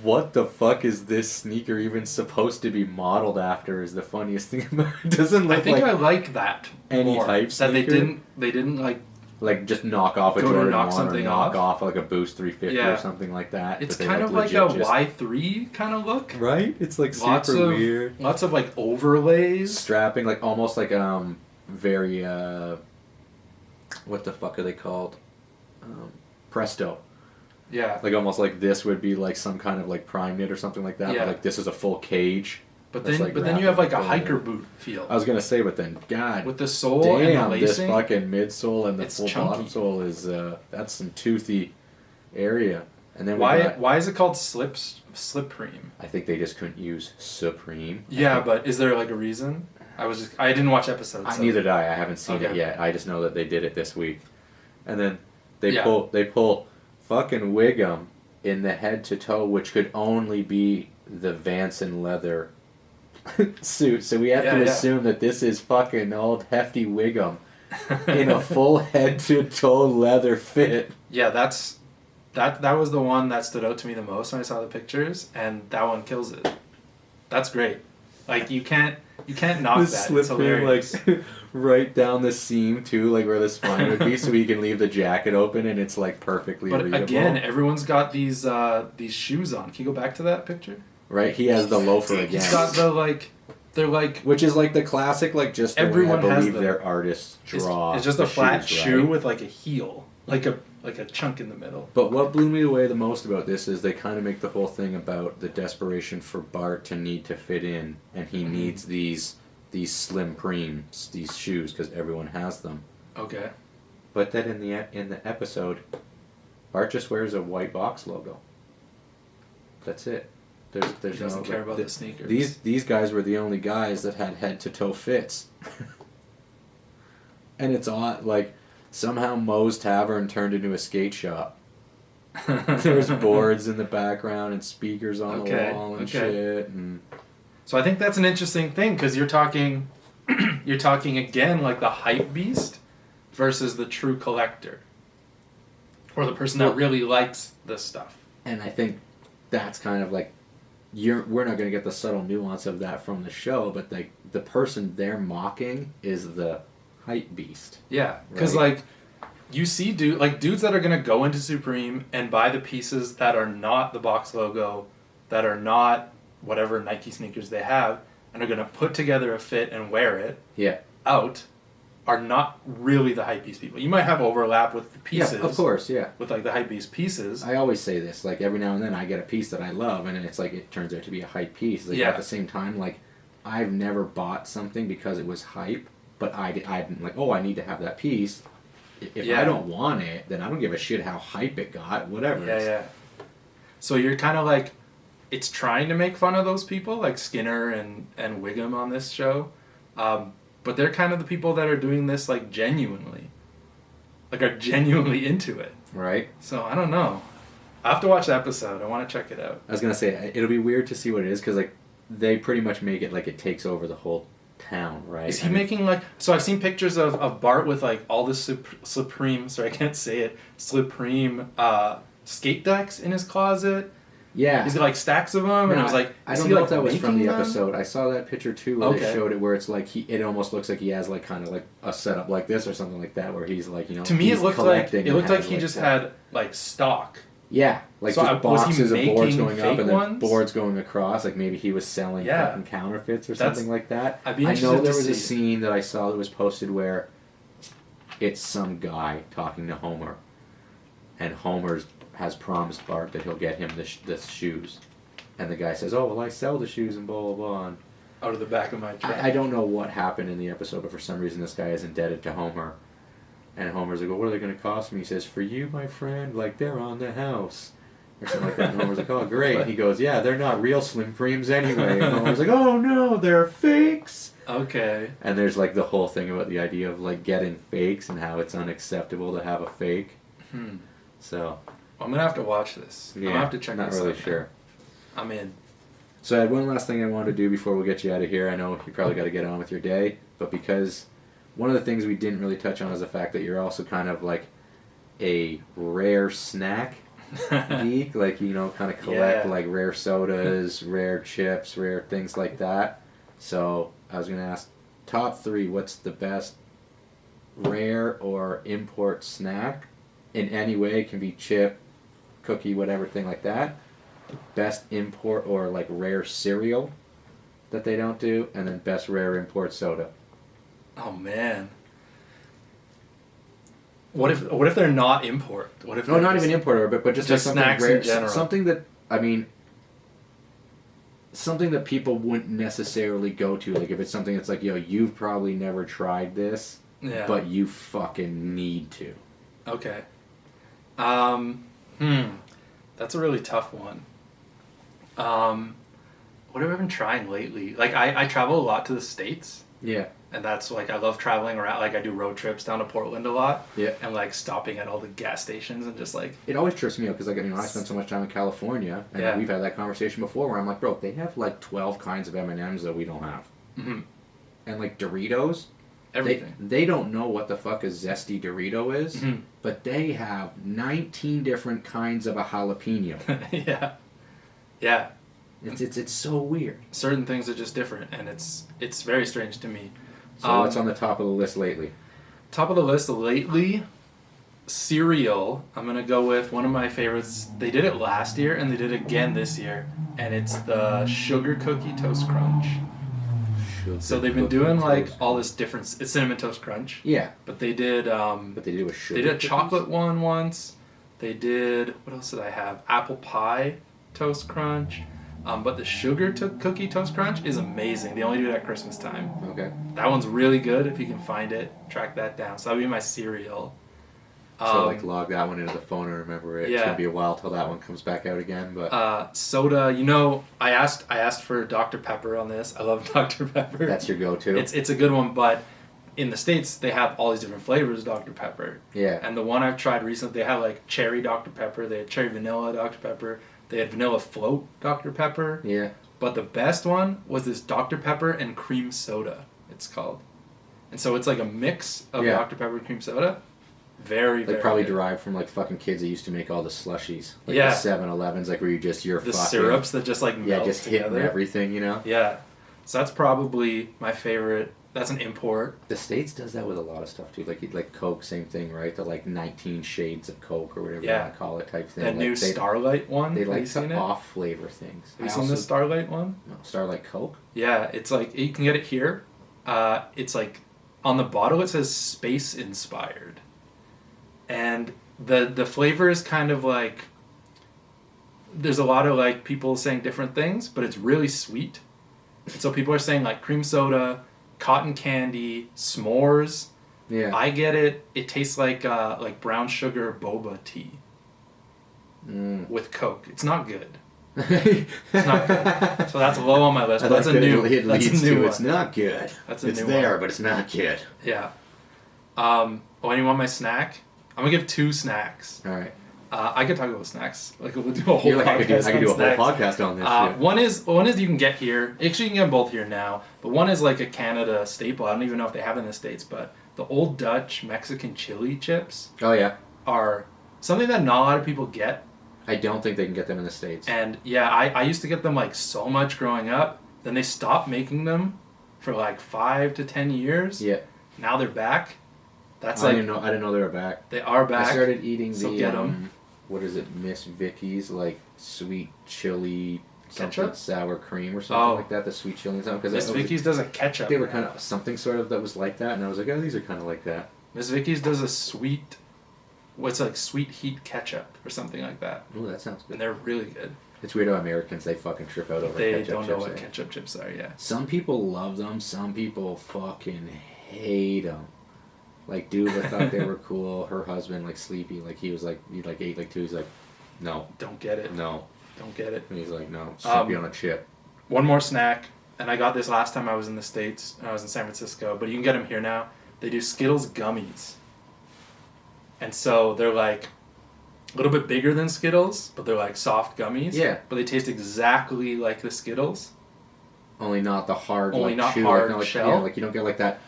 A: what the fuck is this sneaker even supposed to be modeled after? Is the funniest thing about it. It doesn't look
B: I think
A: like
B: I like that
A: any
B: more.
A: type
B: that
A: sneaker.
B: they didn't like
A: just knock off a
B: go to
A: Jordan
B: knock
A: 1
B: something
A: or knock
B: off.
A: like a Boost 350 or something like that.
B: It's
A: but
B: kind of like a Y3 kind of look.
A: Right? It's like
B: lots
A: super
B: of,
A: weird.
B: Lots of like overlays.
A: Strapping, like almost like very what the fuck are they called? Presto.
B: Yeah.
A: Like almost like this would be like some kind of like prime knit or something like that.
B: Yeah.
A: But like this is a full cage.
B: But then you have like a hiker boot feel.
A: I was gonna say, but then God,
B: with the sole
A: damn,
B: and the lacing,
A: this fucking midsole and the
B: it's
A: full
B: chunky.
A: bottom sole is that's some toothy area. And then
B: why is it called Slipreme?
A: I think they just couldn't use Supreme.
B: Yeah, but is there like a reason? I didn't watch episodes. So.
A: Neither did I. I haven't seen it yet. I just know that they did it this week. And then they pull fucking Wiggum in the head to toe, which could only be the Vance and leather suit. So we have to assume that this is fucking old hefty Wiggum in a full head to toe leather fit.
B: Yeah, that was the one that stood out to me the most when I saw the pictures, and that one kills it. That's great. Like you can't knock that. It's hilarious.
A: Like right down the seam too, like where the spine would be, so you can leave the jacket open and it's like perfectly readable.
B: But again, everyone's got these shoes on. Can you go back to that picture?
A: Right, he has the loafer again.
B: He's got they're like...
A: Which is like the classic, like just the
B: everyone
A: way I
B: has
A: believe their artists draw.
B: It's just a flat shoe with like a heel. Like a chunk in the middle.
A: But what blew me away the most about this is they kind of make the whole thing about the desperation for Bart to need to fit in, and he needs these Slimpremes, these shoes, because everyone has them.
B: Okay.
A: But then in the episode, Bart just wears a white box logo. That's it. He
B: doesn't care about the sneakers.
A: These guys were the only guys that had head to toe fits. And it's odd, like somehow Moe's Tavern turned into a skate shop. There's boards in the background and speakers on the wall and shit. And
B: so I think that's an interesting thing because you're talking you're talking again like the hype beast versus the true collector. Or the person that really likes this stuff.
A: And I think that's kind of like, we're not going to get the subtle nuance of that from the show, but like the person they're mocking is the hype beast.
B: Yeah, because like you see dudes that are going to go into Supreme and buy the pieces that are not the box logo, that are not whatever Nike sneakers they have, and are going to put together a fit and wear it out, are not really the hypebeast people. You might have overlap with the pieces.
A: Yeah, of course, yeah.
B: With like the hypebeast pieces.
A: I always say this, like every now and then I get a piece that I love and it's like it turns out to be a hype piece. Like at the same time, like I've never bought something because it was hype, but I'm like, oh, I need to have that piece. If I don't want it, then I don't give a shit how hype it got, whatever.
B: Yeah. So you're kind of like, it's trying to make fun of those people, like Skinner and Wiggum on this show. But they're kind of the people that are doing this like genuinely. Like are genuinely into it.
A: Right.
B: So I don't know. I have to watch the episode. I want to check it out.
A: I was going to say, it'll be weird to see what it is because like they pretty much make it like it takes over the whole town, right?
B: Is he making like... So I've seen pictures of Bart with like all the Supreme... Sorry, I can't say it. Supreme skate decks in his closet.
A: Yeah.
B: He's got like stacks of them, and I was like...
A: I don't know if that was from the episode. I saw that picture too where they showed it where it's like it almost looks like he has like kind of like a setup like this or something like that where he's like, you know...
B: To me it looked like he
A: like
B: just had like stock.
A: Yeah, like
B: so
A: just boxes of boards going up and then
B: ones?
A: boards going across. Like maybe he was selling fucking counterfeits or something like that.
B: I'd be
A: I
B: interested
A: know there was
B: to
A: a
B: see.
A: scene that I saw that was posted where it's some guy talking to Homer, and Homer has promised Bart that he'll get him the shoes, and the guy says, "Oh well, I sell the shoes and blah blah blah." And
B: out of the back of my truck.
A: I don't know what happened in the episode, but for some reason this guy is indebted to Homer. And Homer's like, well, what are they going to cost me? He says, for you, my friend, like they're on the house. Or something like that. And Homer's like, oh, great. And he goes, yeah, they're not real Slim Preems anyway. And Homer's like, oh, no, they're fakes.
B: Okay.
A: And there's like the whole thing about the idea of like getting fakes and how it's unacceptable to have a fake. So.
B: I'm going to have to watch this.
A: Yeah,
B: I'm going to have to check this out.
A: Not really sure.
B: I'm in.
A: So I had one last thing I wanted to do before we get you out of here. I know you probably got to get on with your day. But because one of the things we didn't really touch on is the fact that you're also kind of like a rare snack geek, like, you know, kind of collect like rare sodas, rare chips, rare things like that. So I was going to ask, top 3, what's the best rare or import snack in any way? It can be chip, cookie, whatever, thing like that. Best import or like rare cereal that they don't do, and then best rare import soda.
B: Oh man. What if they're not import? What if
A: not even import, but just like something
B: snacks
A: rare,
B: in general.
A: something that something that people wouldn't necessarily go to. Like if it's something that's like, yo, you've probably never tried this, but you fucking need to.
B: Okay. That's a really tough one. What have I been trying lately? Like I travel a lot to the States.
A: Yeah.
B: And that's like, I love traveling around. Like I do road trips down to Portland a lot.
A: Yeah.
B: And like stopping at all the gas stations and just like.
A: It always trips me out because like, you know, I spent so much time in California, and we've had that conversation before where I'm like, bro, they have like 12 kinds of M&Ms that we don't have.
B: Mm-hmm.
A: And like Doritos.
B: Everything.
A: They don't know what the fuck a zesty Dorito is, but they have 19 different kinds of a jalapeno.
B: Yeah. Yeah.
A: It's so weird.
B: Certain things are just different, and it's very strange to me.
A: So what's on the top of the list lately?
B: Top of the list lately, cereal. I'm going to go with one of my favorites. They did it last year, and they did it again this year, and it's the Sugar Cookie Toast Crunch. So they've been doing like all this different... It's Cinnamon Toast Crunch.
A: Yeah.
B: But they did...
A: but they did with sugar.
B: They did a chocolate one once. They did... What else did I have? Apple Pie Toast Crunch. But the Sugar Cookie Toast Crunch is amazing. They only do it at Christmas time.
A: Okay.
B: That one's really good. If you can find it, track that down. So that'll be my cereal.
A: So like log that one into the phone and remember it.
B: Yeah.
A: It's gonna be a while till that one comes back out again. But
B: soda, you know, I asked for Dr. Pepper on this. I love Dr. Pepper.
A: That's your go-to.
B: It's a good one, but in the States they have all these different flavors of Dr. Pepper.
A: Yeah.
B: And the one I've tried recently, they have like cherry Dr. Pepper. They had cherry vanilla Dr. Pepper. They had vanilla float Dr. Pepper.
A: Yeah.
B: But the best one was this Dr. Pepper and cream soda. it's called. And so it's like a mix of
A: Yeah.
B: Dr. Pepper and cream soda. Very,
A: Like
B: very
A: probably
B: good.
A: derived from like fucking kids that used to make all the slushies. Like
B: Yeah.
A: the 7-Elevens, like where you're
B: The
A: fucking...
B: syrups that just like melt
A: just
B: together.
A: hitting everything, you know?
B: Yeah. So that's probably my favorite. That's an import.
A: The States does that with a lot of stuff too. Like Coke, same thing, right? The like 19 shades of Coke or whatever you
B: Yeah.
A: want to call it type thing.
B: That
A: like
B: new Starlight one.
A: They
B: Have
A: like
B: you seen
A: to
B: it?
A: off flavor things.
B: Have you seen the Starlight one?
A: No, Starlight Coke?
B: Yeah, it's like you can get it here. It's like on the bottle it says space inspired, and the flavor is kind of like there's a lot of like people saying different things, but it's really sweet. And so people are saying like cream soda, cotton candy, s'mores.
A: Yeah.
B: I get it. It tastes like brown sugar boba tea with Coke. It's not good.
A: It's
B: not good. So that's low on my list. But that's a new.
A: It
B: That's
A: leads
B: a new
A: to
B: one.
A: it's not good.
B: That's a
A: it's
B: new
A: there,
B: one.
A: but it's not good.
B: Yeah. Oh, and you want my snack? I'm gonna give 2 snacks.
A: All right.
B: I could talk about snacks. Like we'll do a whole
A: You're like, I could do a
B: on
A: whole
B: snacks.
A: podcast on this. shit.
B: One is you can get here. Actually, you can get both here now. But one is like a Canada staple. I don't even know if they have it in the States, but the Old Dutch Mexican chili chips
A: Oh yeah.
B: are something that not a lot of people get.
A: I don't think they can get them in the States.
B: And yeah, I used to get them like so much growing up. Then they stopped making them for like 5 to 10 years.
A: Yeah.
B: Now they're back. That's
A: I
B: like
A: didn't know they were back.
B: they are back.
A: I started eating
B: so
A: the
B: get 'em.
A: What is it, Miss Vicky's like sweet chili something
B: Ketchup?
A: sour cream or something
B: Oh.
A: like that. The sweet chili and something
B: Miss Vicky's does a ketchup.
A: They were kind of something sort of that was like that, and I was like, oh, these are kind of like that.
B: Miss Vicky's does a sweet, what's like sweet heat ketchup or something like that,
A: Oh, that sounds
B: and
A: good.
B: they're really good.
A: It's weird how Americans they fucking trip out over
B: They
A: ketchup
B: don't know
A: chips,
B: what
A: eh?
B: ketchup chips are. Yeah.
A: Some people love them. Some people fucking hate them. Like, dude, I thought they were cool. Her husband, like, Sleepy, like, he was like, he like ate like 2. He's like, no,
B: Don't get it.
A: no.
B: Don't get it.
A: And he's like, no, it's should be on a chip.
B: One more snack, and I got this last time I was in the States. I was in San Francisco, but you can get them here now. They do Skittles gummies, and so they're like a little bit bigger than Skittles, but they're like soft gummies.
A: Yeah.
B: But they taste exactly like the Skittles.
A: Only not the hard,
B: Only
A: like,
B: not
A: chew,
B: hard
A: like, no, like,
B: shell.
A: Yeah, like you don't get like that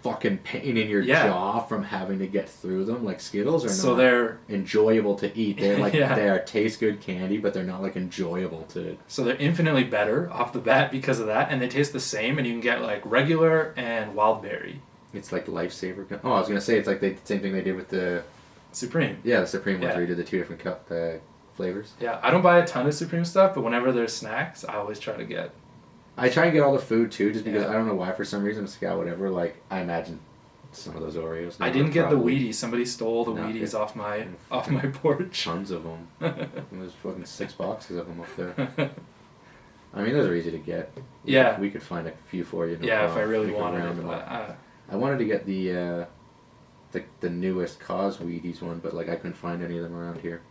A: fucking pain in your
B: Yeah.
A: jaw from having to get through them. Like Skittles are
B: So
A: not
B: they're
A: enjoyable to eat. They're like
B: Yeah.
A: they are taste good candy, but they're not like enjoyable to.
B: So they're infinitely better off the bat because of that, and they taste the same. And you can get like regular and wild berry,
A: It's like lifesaver. Oh, I was gonna say it's like the same thing they did with the
B: Supreme.
A: the Supreme ones
B: Yeah.
A: where you did the 2 different flavors.
B: Yeah, I don't buy a ton of Supreme stuff, but whenever there's snacks, I always try to get.
A: I try and get all the food too, just because
B: Yeah.
A: I don't know why. For some reason, it's got whatever. Like I imagine some of those Oreos.
B: I
A: now
B: didn't
A: are
B: get the
A: probably
B: Wheaties. Somebody stole the
A: No,
B: Wheaties
A: okay.
B: off my porch.
A: Tons of them. There's fucking 6 boxes of them up there. I mean, those are easy to get.
B: Yeah.
A: We could find a few for you. No
B: Yeah, if
A: problem.
B: I really
A: We could
B: wanted
A: round
B: it.
A: them
B: But,
A: up. I wanted to get the newest Cause Wheaties one, but like I couldn't find any of them around here.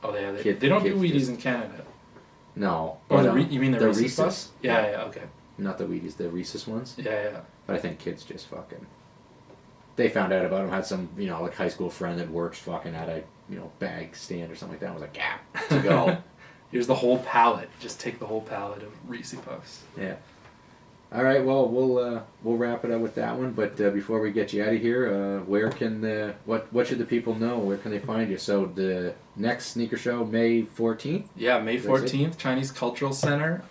B: oh, yeah, they
A: Kid-
B: don't do
A: kids
B: Wheaties
A: just-
B: in Canada.
A: No.
B: Or
A: but,
B: you mean the Reese's
A: Reese's?
B: Puffs? Yeah, okay.
A: Not the Wheaties, the Reese's ones.
B: Yeah.
A: But I think kids just fucking. They found out about them. Had some like high school friend that works fucking at a bag stand or something like that. I was like, yeah, to go.
B: Here's the whole pallet. Just take the whole pallet of Reese's Puffs.
A: Yeah. All right. Well, we'll wrap it up with that one. But before we get you out of here, where can what should the people know? Where can they find you? So the next sneaker show, May 14th.
B: Yeah, May
A: That's
B: 14th, Chinese Cultural Center.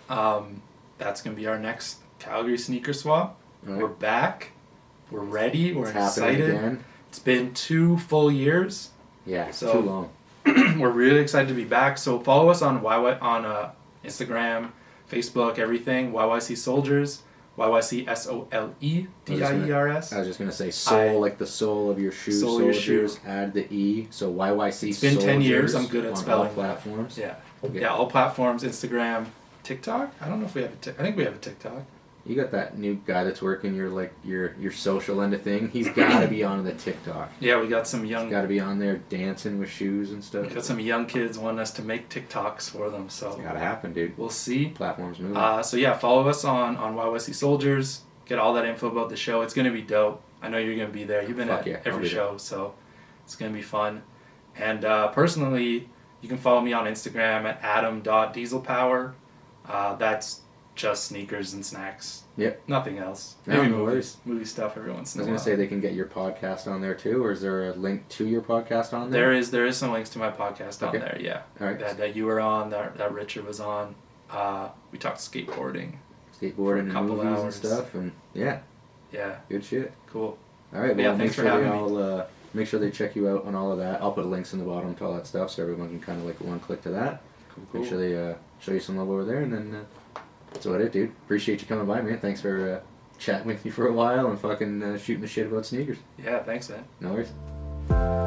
B: That's going to be our next Calgary sneaker swap.
A: All right.
B: We're back. We're ready. We're
A: It's happening
B: excited.
A: again.
B: It's been 2 full years.
A: Yeah, it's
B: So-
A: too long.
B: We're really excited to be back. So follow us on Instagram, Facebook, everything. YYC Soldiers, YYC SOLEDIERS.
A: I was just gonna say soul, like the soul of your shoe.
B: Soul of your
A: Soldiers,
B: shoe.
A: Add the E. So YYC.
B: It's been 10 years. I'm good at
A: on
B: spelling
A: all
B: that.
A: platforms.
B: Yeah.
A: Okay.
B: Yeah, all platforms, Instagram, TikTok. I don't know if we have I think we have a TikTok.
A: You got that new guy that's working your social end of thing. He's got to be on the TikTok.
B: Yeah, we got some
A: He's
B: young
A: got to be on there dancing with shoes and stuff.
B: we got some young kids wanting us to make TikToks for them. So
A: It's got to happen, dude.
B: we'll see.
A: Platforms moving.
B: So yeah, follow us on YYC Soldiers. Get all that info about the show. It's gonna be dope. I know you're gonna be there. You've been
A: Fuck
B: at
A: yeah, I'll
B: every
A: be there.
B: show, so it's gonna be fun. And personally, you can follow me on Instagram at adam.dieselpower. That's just sneakers and snacks.
A: Yep.
B: Nothing else.
A: No,
B: Maybe
A: no
B: movies.
A: worries.
B: Movie stuff every once in
A: I
B: a
A: was
B: while.
A: gonna say they can get your podcast on there too, or is there a link to your podcast on there?
B: There is some links to my podcast on there, yeah.
A: All right.
B: That you were on, that Richard was on. We talked skateboarding.
A: Skateboarding and
B: couple
A: movies
B: hours.
A: and stuff, and yeah,
B: Yeah,
A: good shit.
B: cool.
A: All right,
B: Yeah,
A: well,
B: thanks
A: make
B: for
A: sure they
B: having me.
A: all make sure they check you out on all of that. I'll put links in the bottom to all that stuff, so everyone can kind of like one click to that.
B: Cool.
A: Make sure they show you some love over there, and then that's about it, dude. Appreciate you coming by, man. Thanks for chatting with me for a while and fucking shooting the shit about sneakers.
B: Yeah, thanks, man.
A: No worries.